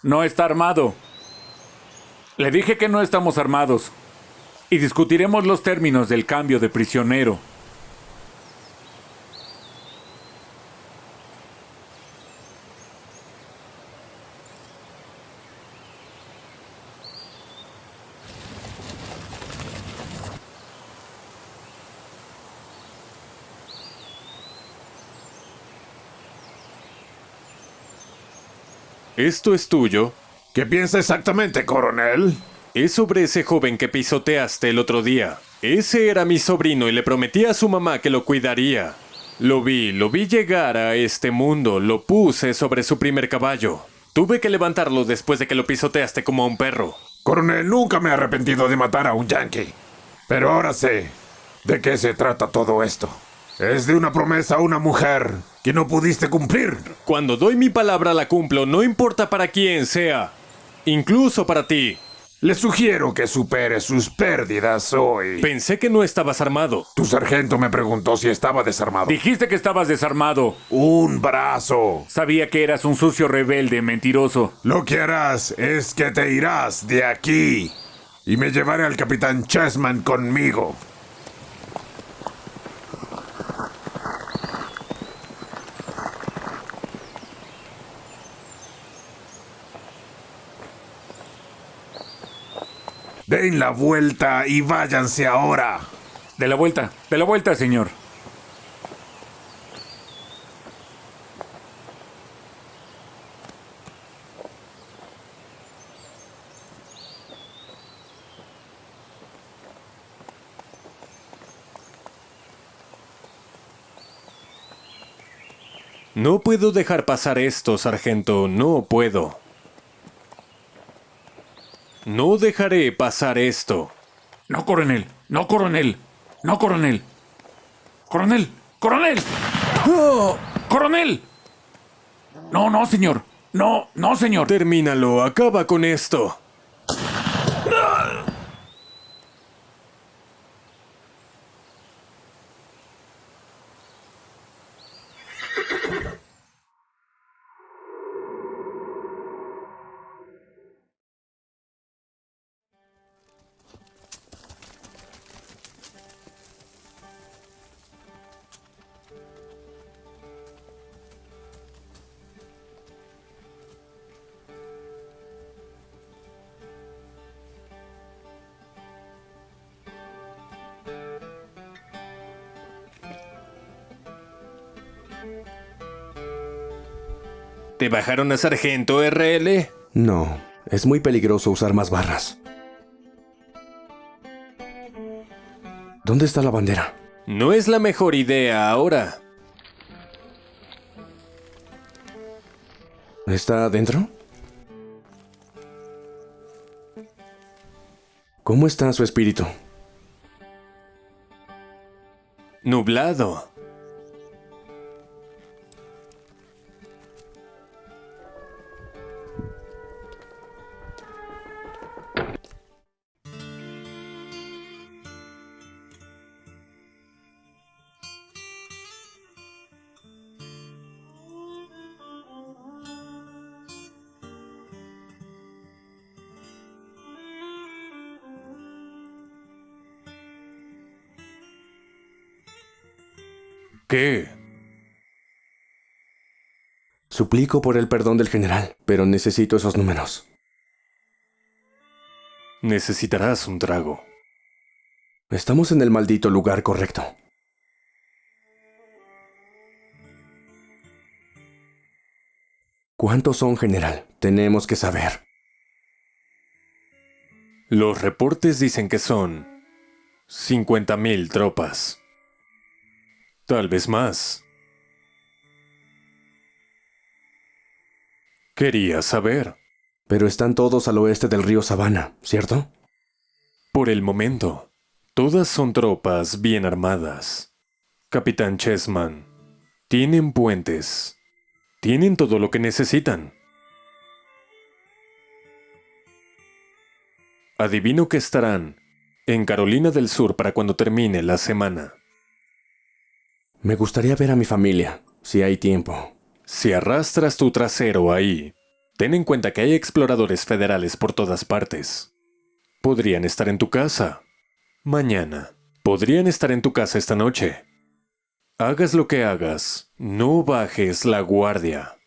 No está armado. Le dije que no estamos armados. Y discutiremos los términos del cambio de prisionero. ¿Esto es tuyo? ¿Qué piensa exactamente, coronel? Es sobre ese joven que pisoteaste el otro día. Ese era mi sobrino y le prometí a su mamá que lo cuidaría. Lo vi llegar a este mundo, lo puse sobre su primer caballo. Tuve que levantarlo después de que lo pisoteaste como a un perro. Coronel, nunca me he arrepentido de matar a un yankee. Pero ahora sé de qué se trata todo esto. Es de una promesa a una mujer que no pudiste cumplir. Cuando doy mi palabra la cumplo, no importa para quién sea. Incluso para ti. Le sugiero que supere sus pérdidas hoy. Pensé que no estabas armado. Tu sargento me preguntó si estaba desarmado. Dijiste que estabas desarmado. Un brazo. Sabía que eras un sucio rebelde, mentiroso. Lo que harás es que te irás de aquí. Y me llevaré al capitán Chessman conmigo. Den la vuelta y váyanse ahora. De la vuelta, señor. No puedo dejar pasar esto, sargento, no puedo. No dejaré pasar esto. No, coronel. No, coronel. No, coronel. Coronel. Coronel. Coronel. No, no, señor. No, no, señor. Termínalo, acaba con esto. ¿Te bajaron a sargento, RL? No, es muy peligroso usar más barras. ¿Dónde está la bandera? No es la mejor idea ahora. ¿Está adentro? ¿Cómo está su espíritu? Nublado. ¿Qué? Suplico por el perdón del general, pero necesito esos números. Necesitarás un trago. Estamos en el maldito lugar correcto. ¿Cuántos son, general? Tenemos que saber. Los reportes dicen que son 50,000 tropas. Tal vez más. Quería saber. Pero están todos al oeste del río Savannah, ¿cierto? Por el momento, todas son tropas bien armadas. Capitán Chessman, tienen puentes. Tienen todo lo que necesitan. Adivino que estarán en Carolina del Sur para cuando termine la semana. Me gustaría ver a mi familia, si hay tiempo. Si arrastras tu trasero ahí, ten en cuenta que hay exploradores federales por todas partes. Podrían estar en tu casa mañana. Podrían estar en tu casa esta noche. Hagas lo que hagas, no bajes la guardia.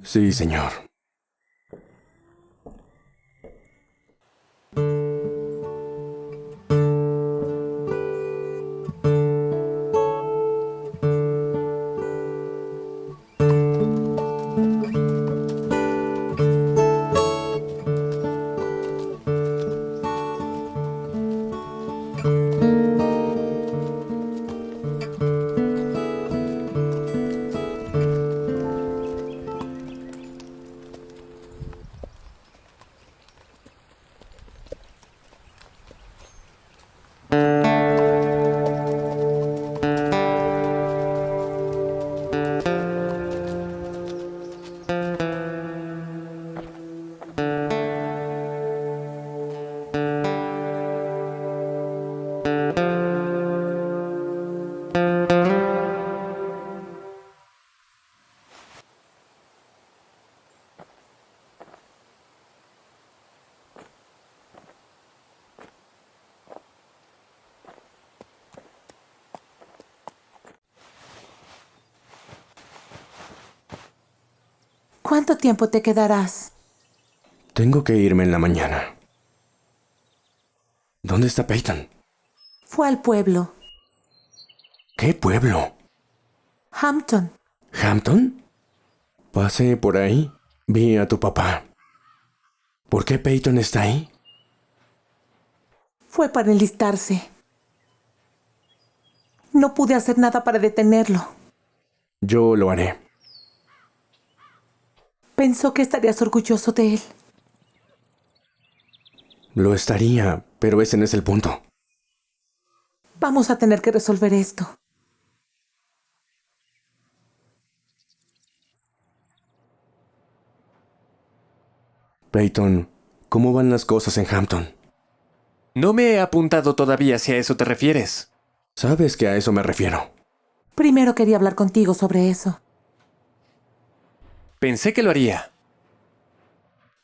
Sí, señor. ¿Cuánto tiempo te quedarás? Tengo que irme en la mañana. ¿Dónde está Peyton? Fue al pueblo. ¿Qué pueblo? Hampton. ¿Hampton? Pasé por ahí. Vi a tu papá. ¿Por qué Peyton está ahí? Fue para enlistarse. No pude hacer nada para detenerlo. Yo lo haré. Pensó que estarías orgulloso de él. Lo estaría, pero ese no es el punto. Vamos a tener que resolver esto. Peyton, ¿cómo van las cosas en Hampton? No me he apuntado todavía si a eso te refieres. Sabes que a eso me refiero. Primero quería hablar contigo sobre eso. Pensé que lo haría.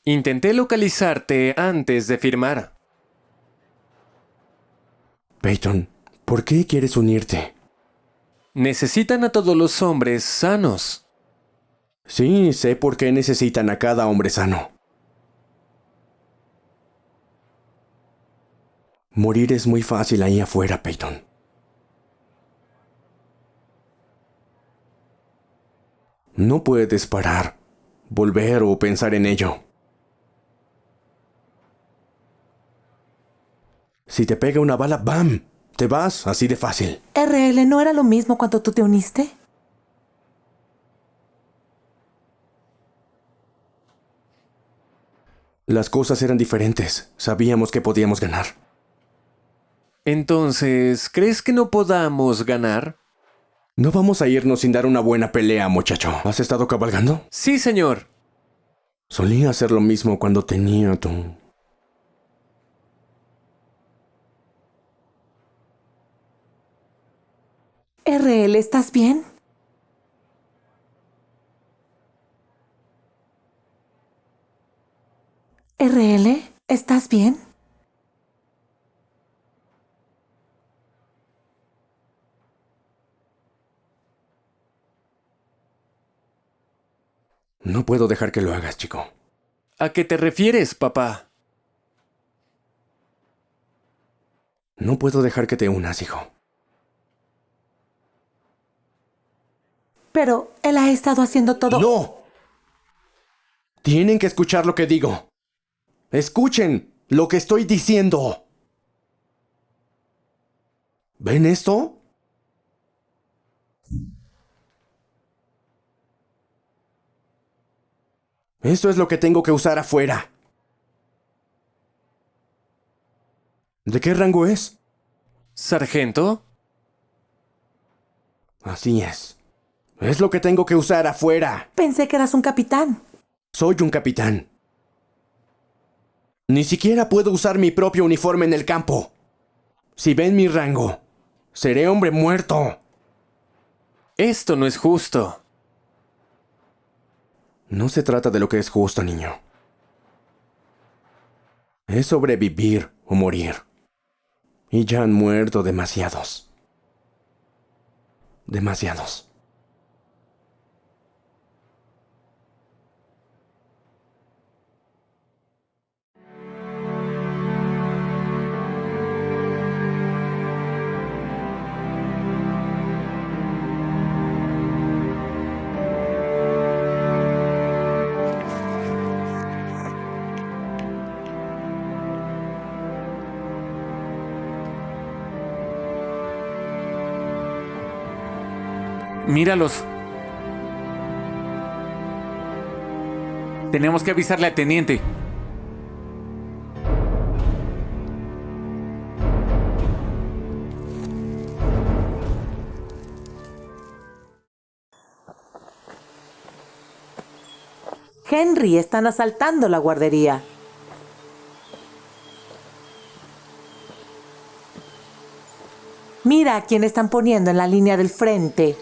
Intenté localizarte antes de firmar. Peyton, ¿por qué quieres unirte? Necesitan a todos los hombres sanos. Sí, sé por qué necesitan a cada hombre sano. Morir es muy fácil ahí afuera, Peyton. No puedes parar, volver o pensar en ello. Si te pega una bala, ¡bam! Te vas, así de fácil. RL, ¿no era lo mismo cuando tú te uniste? Las cosas eran diferentes. Sabíamos que podíamos ganar. Entonces, ¿crees que no podamos ganar? No vamos a irnos sin dar una buena pelea, muchacho. ¿Has estado cabalgando? Sí, señor. Solía hacer lo mismo cuando tenía tu... RL, ¿estás bien? RL, ¿estás bien? No puedo dejar que lo hagas, chico. ¿A qué te refieres, papá? No puedo dejar que te unas, hijo. Pero él ha estado haciendo todo... ¡No! Tienen que escuchar lo que digo. Escuchen lo que estoy diciendo. ¿Ven esto? Esto es lo que tengo que usar afuera. ¿De qué rango es? ¿Sargento? Así es. Es lo que tengo que usar afuera. Pensé que eras un capitán. Soy un capitán. Ni siquiera puedo usar mi propio uniforme en el campo. Si ven mi rango, seré hombre muerto. Esto no es justo. No se trata de lo que es justo, niño. Es sobrevivir o morir. Y ya han muerto demasiados. Demasiados. Míralos. Tenemos que avisarle al teniente. Henry, están asaltando la guardería. Mira a quién están poniendo en la línea del frente.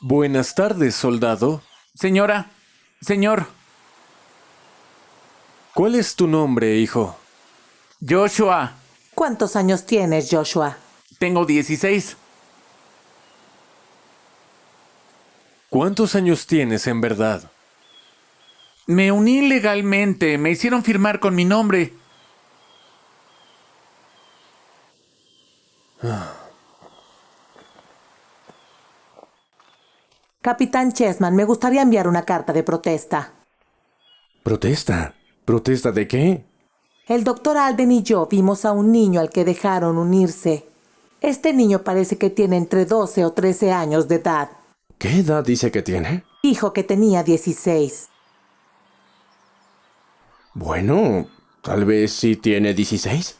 Buenas tardes, soldado. Señora, señor, ¿Cuál es tu nombre, hijo? Joshua, ¿Cuántos años tienes, Joshua? tengo 16. ¿Cuántos años tienes en verdad? Me uní legalmente, me hicieron firmar con mi nombre. Capitán Chessman, me gustaría enviar una carta de protesta. ¿Protesta? ¿Protesta de qué? El doctor Alden y yo vimos a un niño al que dejaron unirse. Este niño parece que tiene entre 12 o 13 años de edad. ¿Qué edad dice que tiene? Dijo que tenía 16. Bueno, tal vez sí tiene 16.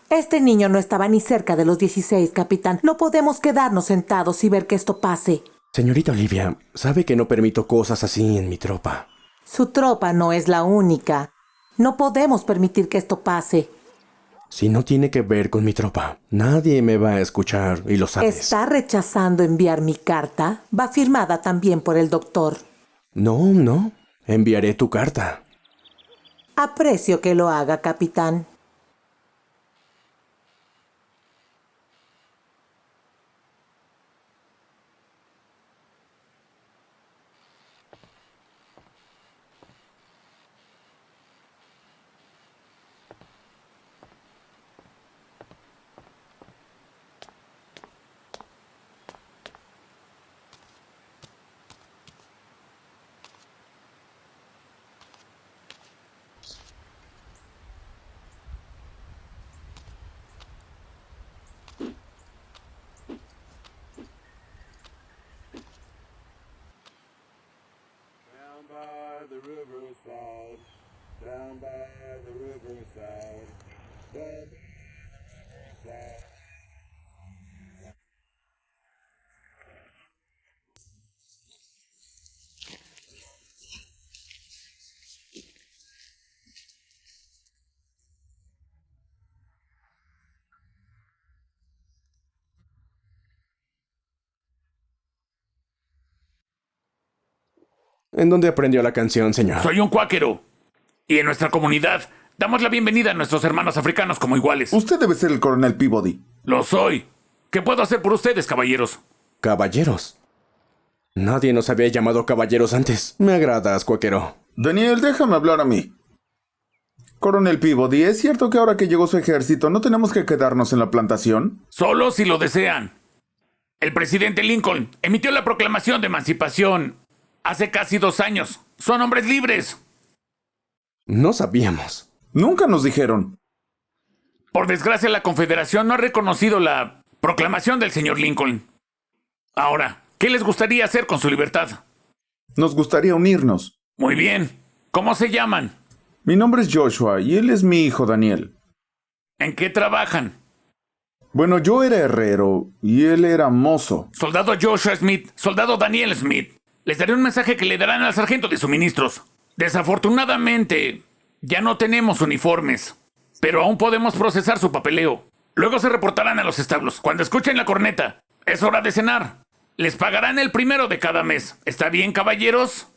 Este niño no estaba ni cerca de los 16, capitán. No podemos quedarnos sentados y ver que esto pase. Señorita Olivia, sabe que no permito cosas así en mi tropa. Su tropa no es la única. No podemos permitir que esto pase. Si no tiene que ver con mi tropa, nadie me va a escuchar y lo sabes. ¿Está rechazando enviar mi carta? Va firmada también por el doctor. No. Enviaré tu carta. Aprecio que lo haga, capitán. ¿En dónde aprendió la canción, señor? Soy un cuáquero. Y en nuestra comunidad damos la bienvenida a nuestros hermanos africanos como iguales. Usted debe ser el coronel Peabody. Lo soy. ¿Qué puedo hacer por ustedes, caballeros? Caballeros. Nadie nos había llamado caballeros antes. Me agradas, cuáquero. Daniel, déjame hablar a mí. Coronel Peabody, ¿es cierto que ahora que llegó su ejército no tenemos que quedarnos en la plantación? Solo si lo desean. El presidente Lincoln emitió la proclamación de emancipación hace casi 2 años. Son hombres libres. No sabíamos. Nunca nos dijeron. Por desgracia, la Confederación no ha reconocido la proclamación del señor Lincoln. Ahora, ¿qué les gustaría hacer con su libertad? Nos gustaría unirnos. Muy bien. ¿Cómo se llaman? Mi nombre es Joshua y él es mi hijo Daniel. ¿En qué trabajan? Bueno, yo era herrero y él era mozo. Soldado Joshua Smith, soldado Daniel Smith. Les daré un mensaje que le darán al sargento de suministros. Desafortunadamente, ya no tenemos uniformes, pero aún podemos procesar su papeleo. Luego se reportarán a los establos. Cuando escuchen la corneta, es hora de cenar. Les pagarán el 1 de cada mes. ¿Está bien, caballeros?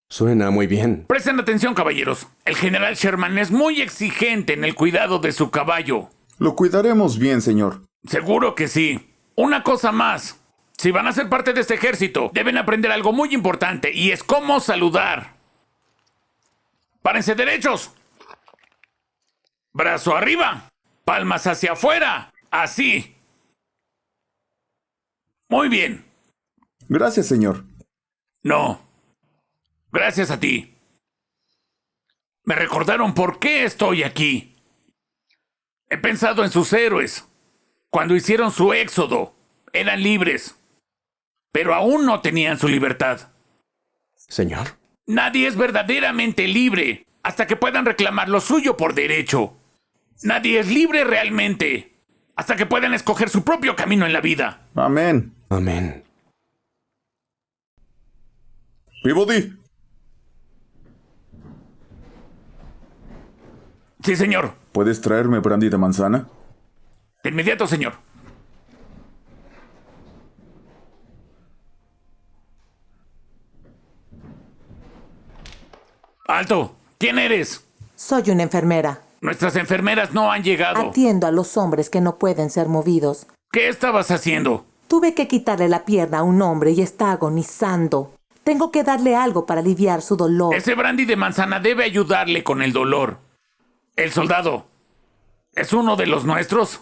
Suena muy bien. Presten atención, caballeros. El general Sherman es muy exigente en el cuidado de su caballo. Lo cuidaremos bien, señor. Seguro que sí. Una cosa más. Si van a ser parte de este ejército, deben aprender algo muy importante, y es cómo saludar. ¡Párense derechos! Brazo arriba. Palmas hacia afuera. Así. Muy bien. Gracias, señor. No. Gracias a ti. Me recordaron por qué estoy aquí. He pensado en sus héroes. Cuando hicieron su éxodo, eran libres. Pero aún no tenían su libertad. Señor. Nadie es verdaderamente libre hasta que puedan reclamar lo suyo por derecho. Nadie es libre realmente hasta que puedan escoger su propio camino en la vida. Amén. Amén. Peabody. Sí, señor. ¿Puedes traerme brandy de manzana? De inmediato, señor. ¡Alto! ¿Quién eres? Soy una enfermera. Nuestras enfermeras no han llegado. Atiendo a los hombres que no pueden ser movidos. ¿Qué estabas haciendo? Tuve que quitarle la pierna a un hombre y está agonizando. Tengo que darle algo para aliviar su dolor. Ese brandy de manzana debe ayudarle con el dolor. El soldado. ¿Es uno de los nuestros?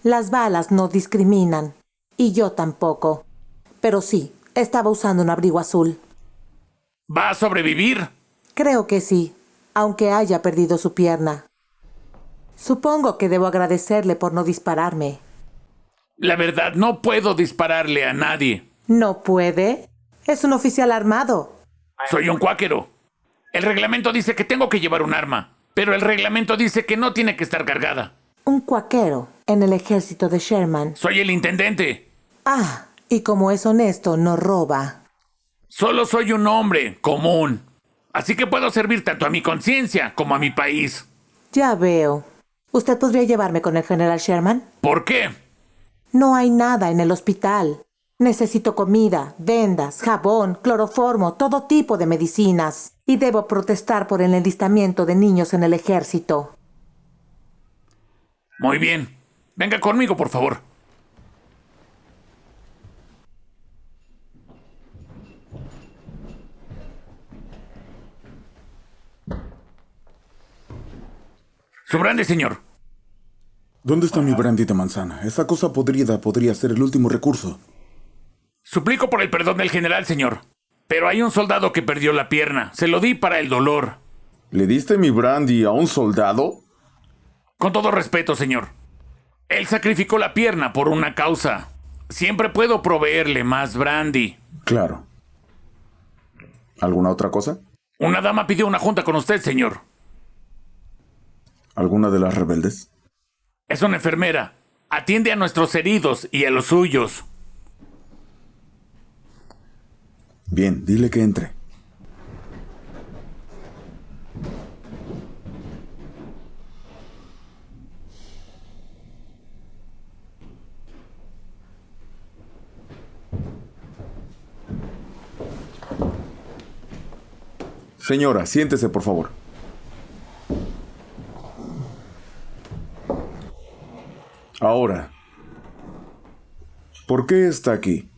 Las balas no discriminan. Y yo tampoco. Pero sí, Estaba usando un abrigo azul. ¿Va a sobrevivir? Creo que sí, aunque haya perdido su pierna. Supongo que debo agradecerle por no dispararme. La verdad, no puedo dispararle a nadie. ¿No puede? Es un oficial armado. Soy un cuáquero. El reglamento dice que tengo que llevar un arma, pero el reglamento dice que no tiene que estar cargada. Un cuáquero en el ejército de Sherman. Soy el intendente. Ah, y como es honesto, no roba. Solo soy un hombre común. Así que puedo servir tanto a mi conciencia como a mi país. Ya veo. ¿Usted podría llevarme con el general Sherman? ¿Por qué? No hay nada en el hospital. Necesito comida, vendas, jabón, cloroformo, todo tipo de medicinas. Y debo protestar por el enlistamiento de niños en el ejército. Muy bien. Venga conmigo, por favor. Su brandy, señor. ¿Dónde está mi brandy de manzana? Esa cosa podrida podría ser el último recurso. Suplico por el perdón del general, señor. Pero hay un soldado que perdió la pierna. Se lo di para el dolor. ¿Le diste mi brandy a un soldado? Con todo respeto, señor. Él sacrificó la pierna por una causa. Siempre puedo proveerle más brandy. Claro. ¿Alguna otra cosa? Una dama pidió una junta con usted, señor. ¿Alguna de las rebeldes? Es una enfermera. Atiende a nuestros heridos y a los suyos. Bien, dile que entre. Señora, siéntese, por favor. Ahora, ¿por qué está aquí?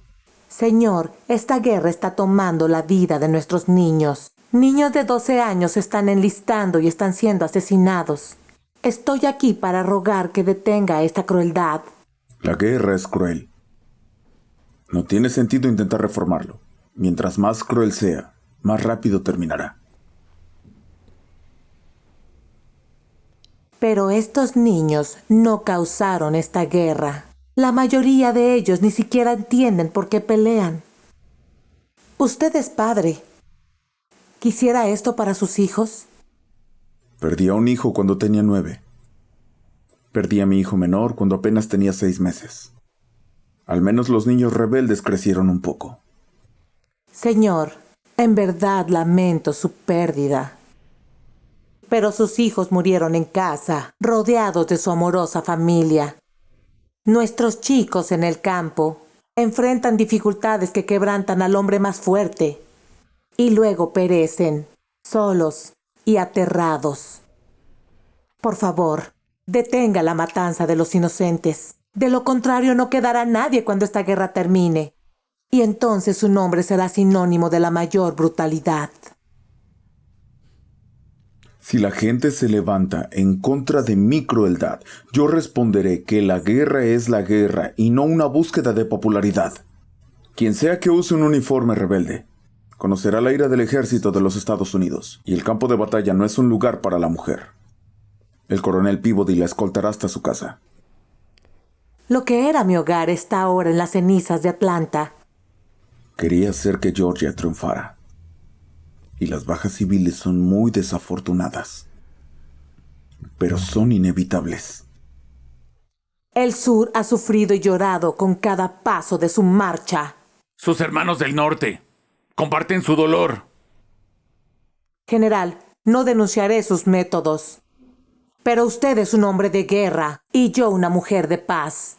Señor, esta guerra está tomando la vida de nuestros niños. Niños de 12 años se están enlistando y están siendo asesinados. Estoy aquí para rogar que detenga esta crueldad. La guerra es cruel. No tiene sentido intentar reformarlo. Mientras más cruel sea, más rápido terminará. Pero estos niños no causaron esta guerra. La mayoría de ellos ni siquiera entienden por qué pelean. Usted es padre. ¿Quisiera esto para sus hijos? Perdí a un hijo cuando tenía 9. Perdí a mi hijo menor cuando apenas tenía 6 meses. Al menos los niños rebeldes crecieron un poco. Señor, en verdad lamento su pérdida. Pero sus hijos murieron en casa, rodeados de su amorosa familia. Nuestros chicos en el campo enfrentan dificultades que quebrantan al hombre más fuerte y luego perecen, solos y aterrados. Por favor, detenga la matanza de los inocentes. De lo contrario, no quedará nadie cuando esta guerra termine. Y entonces su nombre será sinónimo de la mayor brutalidad. Si la gente se levanta en contra de mi crueldad, yo responderé que la guerra es la guerra y no una búsqueda de popularidad. Quien sea que use un uniforme rebelde, conocerá la ira del ejército de los Estados Unidos, y el campo de batalla no es un lugar para la mujer. El coronel Peabody la escoltará hasta su casa. Lo que era mi hogar está ahora en las cenizas de Atlanta. Quería hacer que Georgia triunfara. Y las bajas civiles son muy desafortunadas. Pero son inevitables. El sur ha sufrido y llorado con cada paso de su marcha. Sus hermanos del norte comparten su dolor. General, no denunciaré sus métodos. Pero usted es un hombre de guerra y yo una mujer de paz.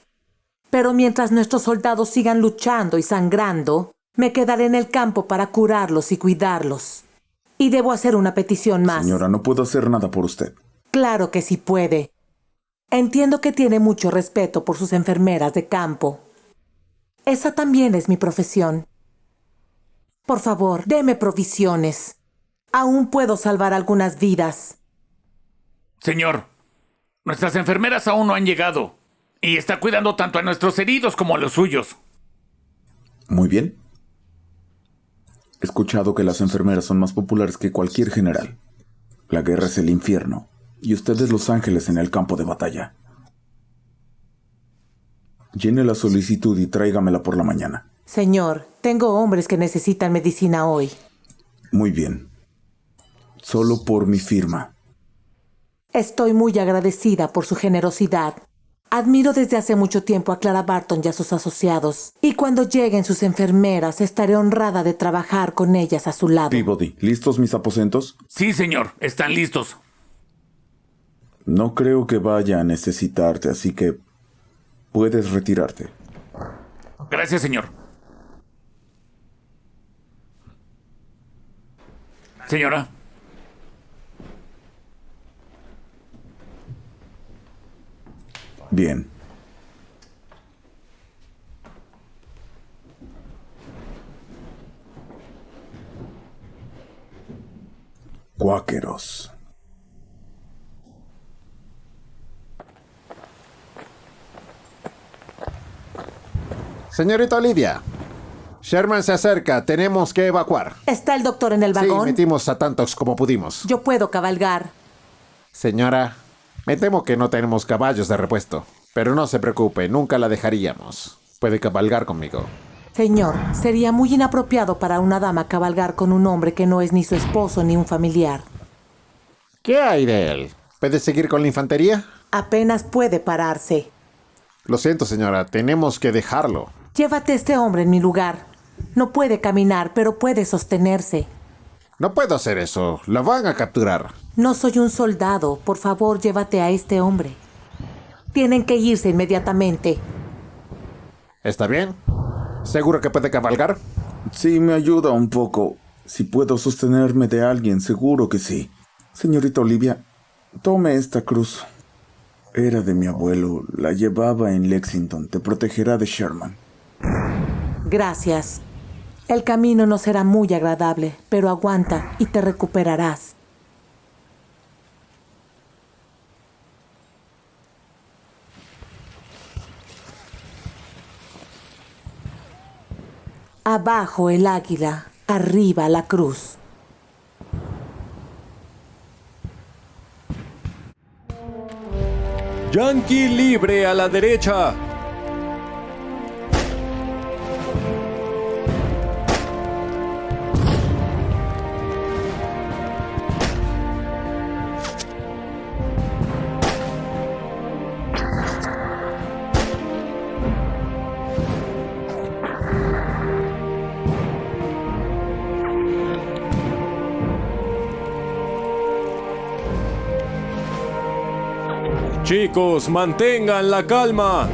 Pero mientras nuestros soldados sigan luchando y sangrando, me quedaré en el campo para curarlos y cuidarlos. Y debo hacer una petición más. Señora, no puedo hacer nada por usted. Claro que sí puede. Entiendo que tiene mucho respeto por sus enfermeras de campo. Esa también es mi profesión. Por favor, deme provisiones. Aún puedo salvar algunas vidas. Señor, nuestras enfermeras aún no han llegado. Y está cuidando tanto a nuestros heridos como a los suyos. Muy bien. He escuchado que las enfermeras son más populares que cualquier general. La guerra es el infierno, y usted es los ángeles en el campo de batalla. Llene la solicitud y tráigamela por la mañana. Señor, tengo hombres que necesitan medicina hoy. Muy bien. Solo por mi firma. Estoy muy agradecida por su generosidad. Admiro desde hace mucho tiempo a Clara Barton y a sus asociados. Y cuando lleguen sus enfermeras, estaré honrada de trabajar con ellas a su lado. Peabody, ¿listos mis aposentos? Sí, señor, están listos. No creo que vaya a necesitarte, así que puedes retirarte. Gracias, señor. Señora. Bien. Cuáqueros. Señorita Olivia, Sherman se acerca, tenemos que evacuar. ¿Está el doctor en el Sí, vagón? metimos a tantos como pudimos. Yo puedo cabalgar. Señora, me temo que no tenemos caballos de repuesto, pero no se preocupe, nunca la dejaríamos. Puede cabalgar conmigo. Señor, sería muy inapropiado para una dama cabalgar con un hombre que no es ni su esposo ni un familiar. ¿Qué hay de él? ¿Puede seguir con la infantería? Apenas puede pararse. Lo siento, señora, tenemos que dejarlo. Llévate a este hombre en mi lugar. No puede caminar, pero puede sostenerse. No puedo hacer eso, lo van a capturar. No soy un soldado. Por favor, llévate a este hombre. Tienen que irse inmediatamente. ¿Está bien? ¿Seguro que puede cabalgar? Sí, me ayuda un poco. Si puedo sostenerme de alguien, seguro que sí. Señorita Olivia, tome esta cruz. Era de mi abuelo. La llevaba en Lexington. Te protegerá de Sherman. Gracias. El camino no será muy agradable, pero aguanta y te recuperarás. Abajo el águila, arriba la cruz. Yankee libre a la derecha. Chicos, mantengan la calma.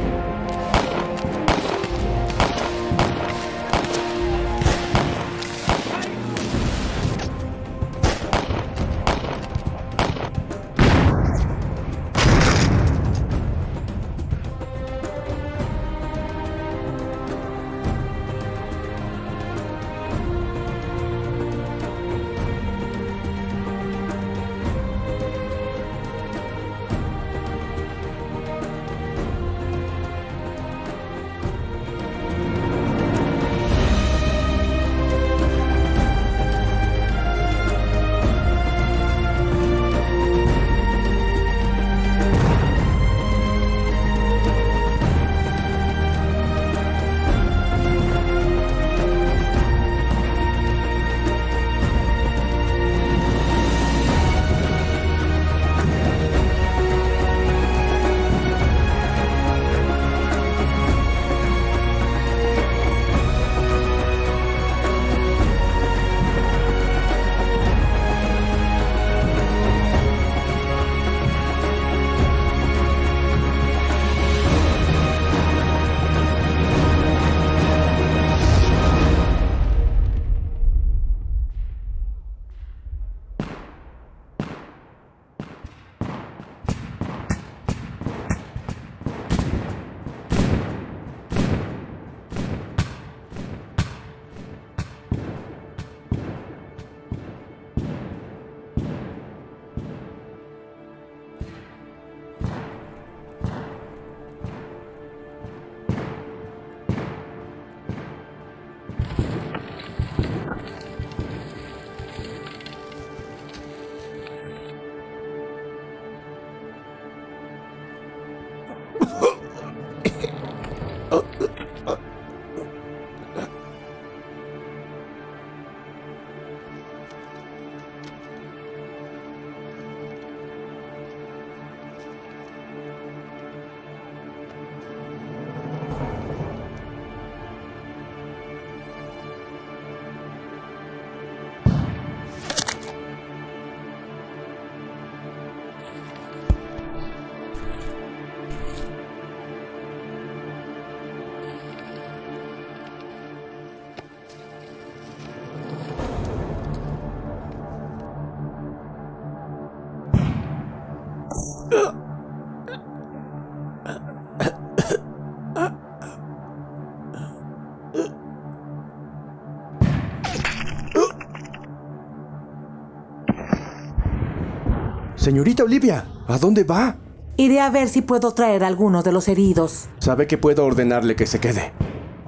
Señorita Olivia, ¿a dónde va? Iré a ver si puedo traer a algunos de los heridos. Sabe que puedo ordenarle que se quede,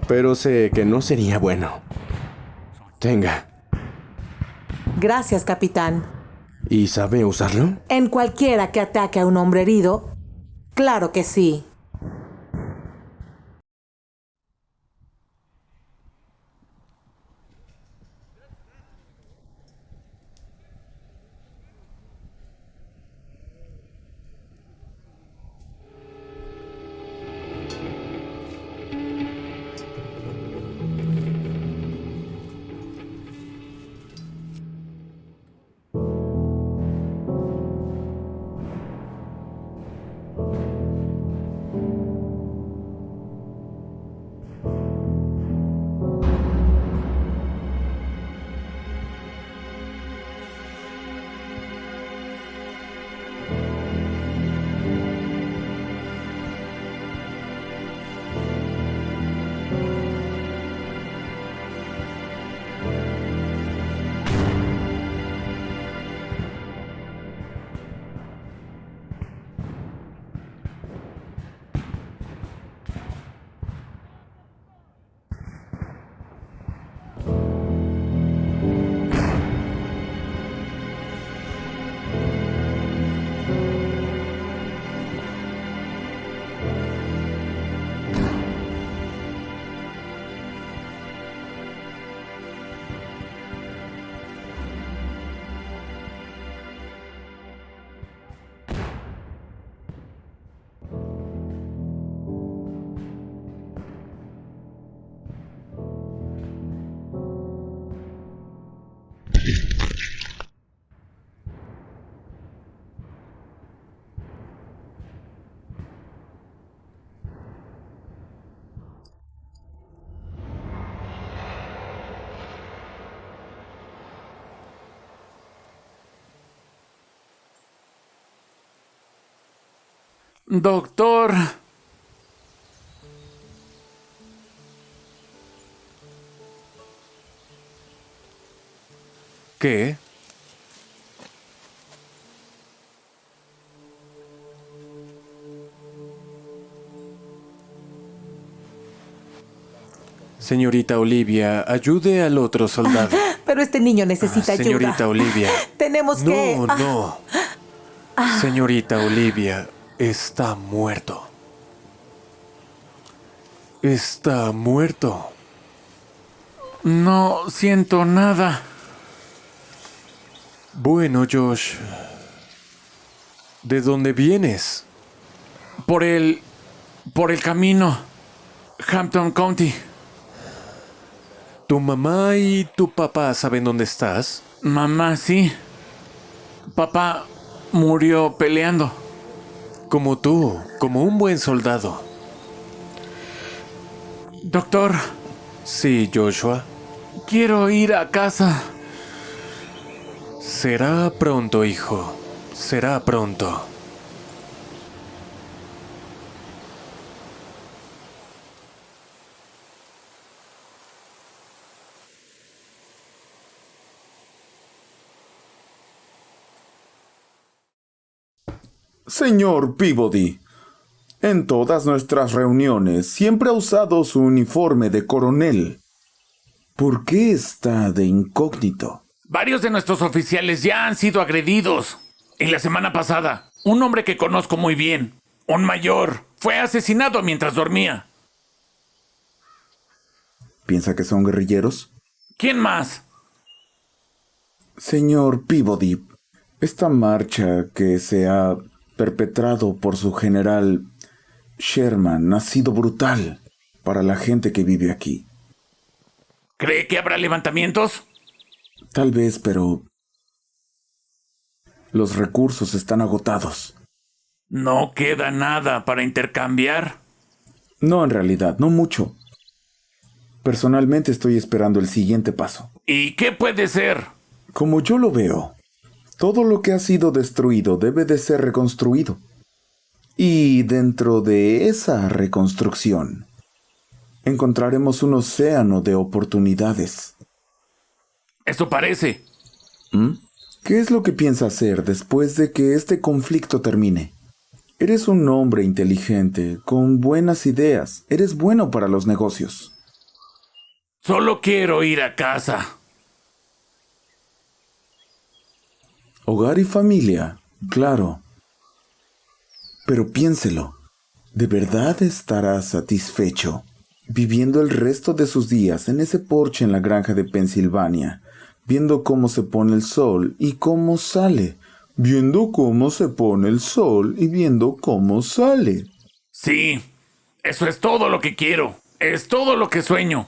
pero sé que no sería bueno. Tenga. Gracias, capitán. ¿Y sabe usarlo? En cualquiera que ataque a un hombre herido, claro que sí. Doctor. ¿Qué? Señorita Olivia, ayude al otro soldado. Pero este niño necesita ayuda. Señorita Olivia. Tenemos que... No. Señorita Olivia, está muerto. Está muerto. No siento nada. Bueno, Josh. ¿De dónde vienes? Por el camino. Hampton County. ¿Tu mamá y tu papá saben dónde estás? Mamá, sí. Papá murió peleando. Como tú, como un buen soldado. Doctor, Sí, Joshua. quiero ir a casa. Será pronto, hijo. Será pronto. Señor Peabody, en todas nuestras reuniones siempre ha usado su uniforme de coronel. ¿Por qué está de incógnito? Varios de nuestros oficiales ya han sido agredidos. Y la semana pasada, un hombre que conozco muy bien, un mayor, fue asesinado mientras dormía. ¿Piensa que son guerrilleros? ¿Quién más? Señor Peabody, esta marcha que se ha perpetrado por su general Sherman ha sido brutal para la gente que vive aquí. ¿Cree que habrá levantamientos? Tal vez, pero los recursos están agotados. ¿No queda nada para intercambiar? No, en realidad, no mucho. Personalmente estoy esperando el siguiente paso. ¿Y qué puede ser? Como yo lo veo, todo lo que ha sido destruido debe de ser reconstruido. Y dentro de esa reconstrucción, encontraremos un océano de oportunidades. Eso parece. ¿Qué es lo que piensa hacer después de que este conflicto termine? Eres un hombre inteligente, con buenas ideas. Eres bueno para los negocios. Solo quiero ir a casa. Hogar y familia, claro. Pero piénselo, ¿de verdad estará satisfecho viviendo el resto de sus días en ese porche en la granja de Pensilvania, viendo cómo se pone el sol y cómo sale, viendo cómo se pone el sol y viendo cómo sale? Sí, eso es todo lo que quiero. Es todo lo que sueño.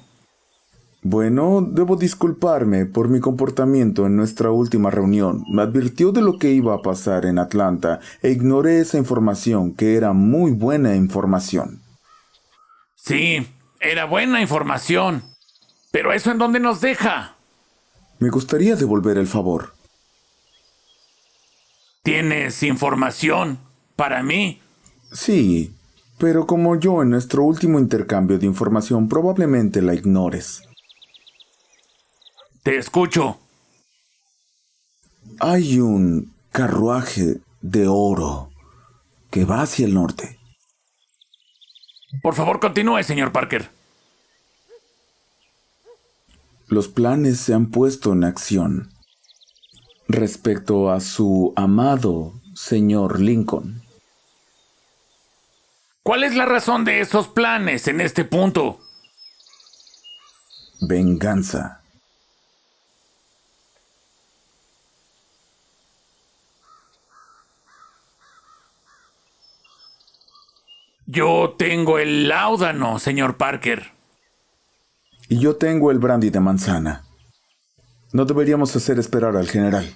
Bueno, debo disculparme por mi comportamiento en nuestra última reunión. Me advirtió de lo que iba a pasar en Atlanta e ignoré esa información, que era muy buena información. Sí, era buena información. Pero ¿eso en dónde nos deja? Me gustaría devolver el favor. ¿Tienes información para mí? Sí, pero como yo en nuestro último intercambio de información probablemente la ignores. Te escucho. Hay un carruaje de oro que va hacia el norte. Por favor, continúe, señor Parker. Los planes se han puesto en acción respecto a su amado señor Lincoln. ¿Cuál es la razón de esos planes en este punto? Venganza. Yo tengo el láudano, señor Parker. Y yo tengo el brandy de manzana. No deberíamos hacer esperar al general.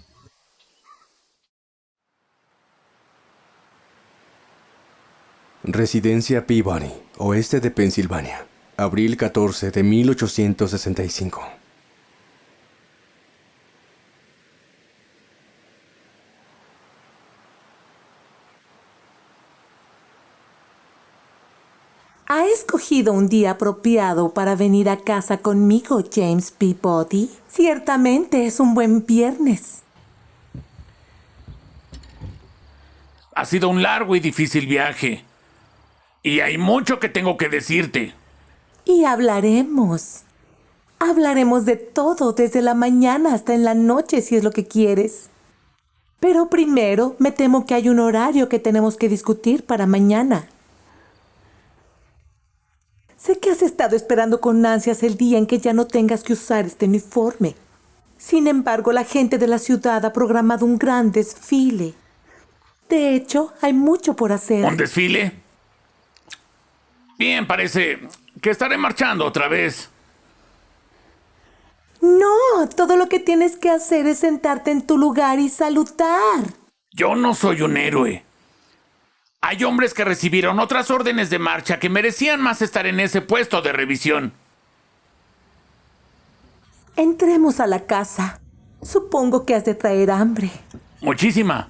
Residencia Peabody, oeste de Pensilvania, abril 14 de 1865. ¿Ha escogido un día apropiado para venir a casa conmigo, James Peabody? Ciertamente es un buen viernes. Ha sido un largo y difícil viaje. Y hay mucho que tengo que decirte. Y hablaremos. Hablaremos de todo, desde la mañana hasta en la noche, si es lo que quieres. Pero primero, me temo que hay un horario que tenemos que discutir para mañana. Sé que has estado esperando con ansias el día en que ya no tengas que usar este uniforme. Sin embargo, la gente de la ciudad ha programado un gran desfile. De hecho, hay mucho por hacer. ¿Un desfile? Bien, parece que estaré marchando otra vez. No, todo lo que tienes que hacer es sentarte en tu lugar y saludar. Yo no soy un héroe. Hay hombres que recibieron otras órdenes de marcha que merecían más estar en ese puesto de revisión. Entremos a la casa. Supongo que has de traer hambre. Muchísima.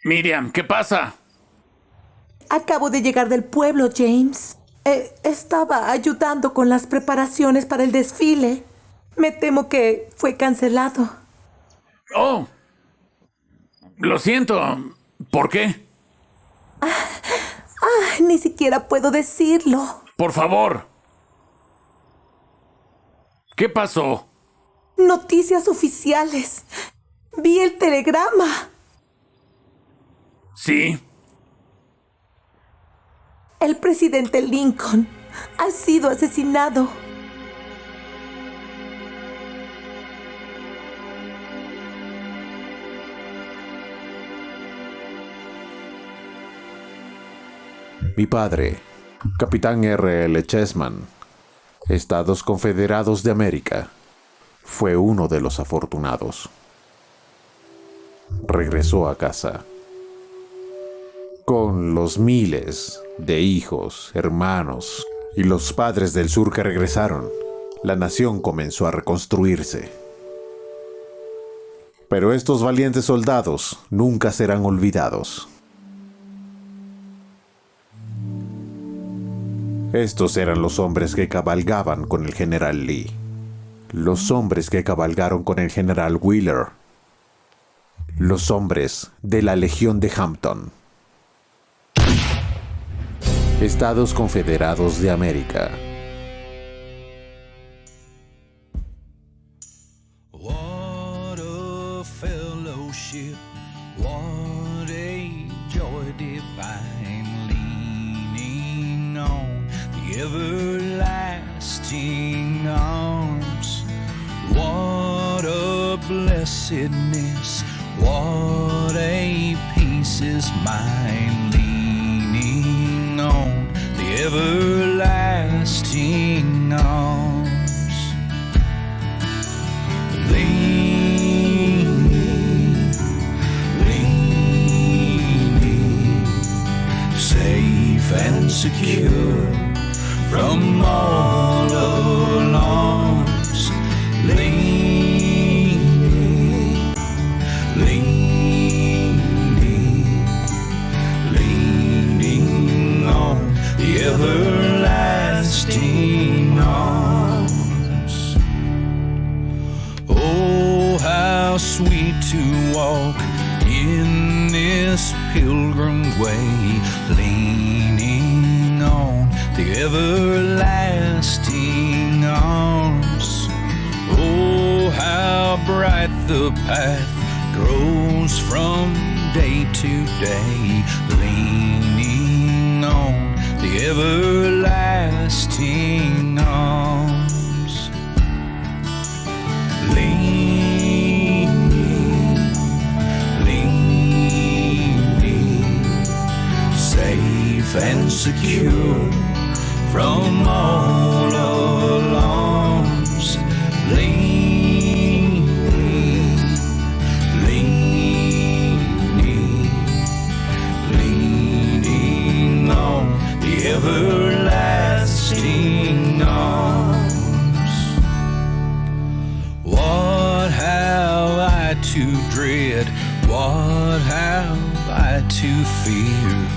Miriam, ¿qué pasa? Acabo de llegar del pueblo, James. Estaba ayudando con las preparaciones para el desfile. Me temo que fue cancelado. Oh, lo siento. ¿Por qué? Ni siquiera puedo decirlo. Por favor. ¿Qué pasó? Noticias oficiales. Vi el telegrama. ¿Sí? El presidente Lincoln ha sido asesinado. Mi padre, Capitán R.L. Chessman, Estados Confederados de América, fue uno de los afortunados. Regresó a casa. Con los miles de hijos, hermanos y los padres del sur que regresaron, la nación comenzó a reconstruirse. Pero estos valientes soldados nunca serán olvidados. Estos eran los hombres que cabalgaban con el general Lee. Los hombres que cabalgaron con el general Wheeler. Los hombres de la Legión de Hampton. Estados Confederados de América. What a fellowship, what a joy divine, leaning on the everlasting arms. What a blessedness, what a peace is mine, leaning on the everlasting arms. Leaning, leaning, safe and secure from all alarms. Leaning, leaning, leaning on the everlasting arms. Oh, how sweet to walk in this pilgrim way, leaning on the everlasting arms. Oh, how bright the path grows from day to day, leaning on the everlasting arms. Leaning, leaning, safe and secure from all alarms. Leaning, leaning, leaning on the everlasting arms. What have I to dread? What have I to fear?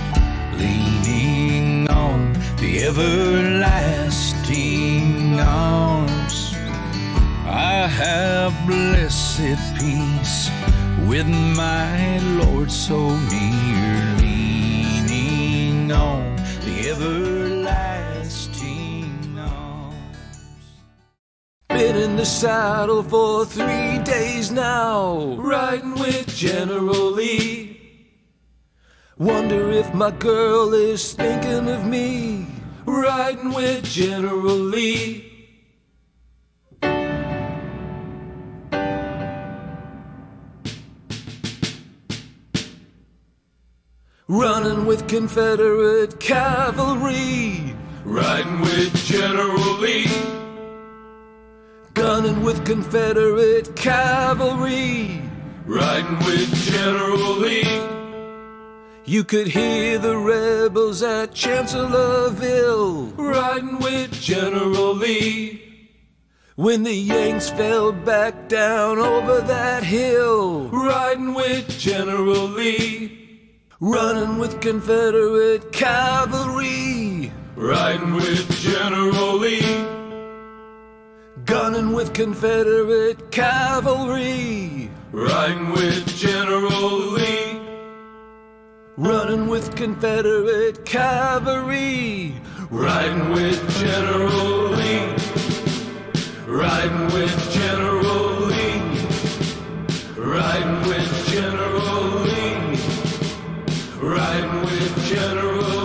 Leaning on the everlasting arms. I have blessed peace with my Lord so near, leaning on the everlasting arms. Been in the saddle for 3 days now, riding with General Lee. Wonder if my girl is thinking of me, riding with General Lee. Running with Confederate cavalry, riding with General Lee. Gunning with Confederate cavalry, riding with General Lee. You could hear the rebels at Chancellorsville, riding with General Lee. When the Yanks fell back down over that hill, riding with General Lee. Running with Confederate cavalry, riding with General Lee. Gunning with Confederate cavalry, riding with General Lee. running with Confederate cavalry, riding with General Lee, riding with General Lee, riding with General Lee, riding with General Lee.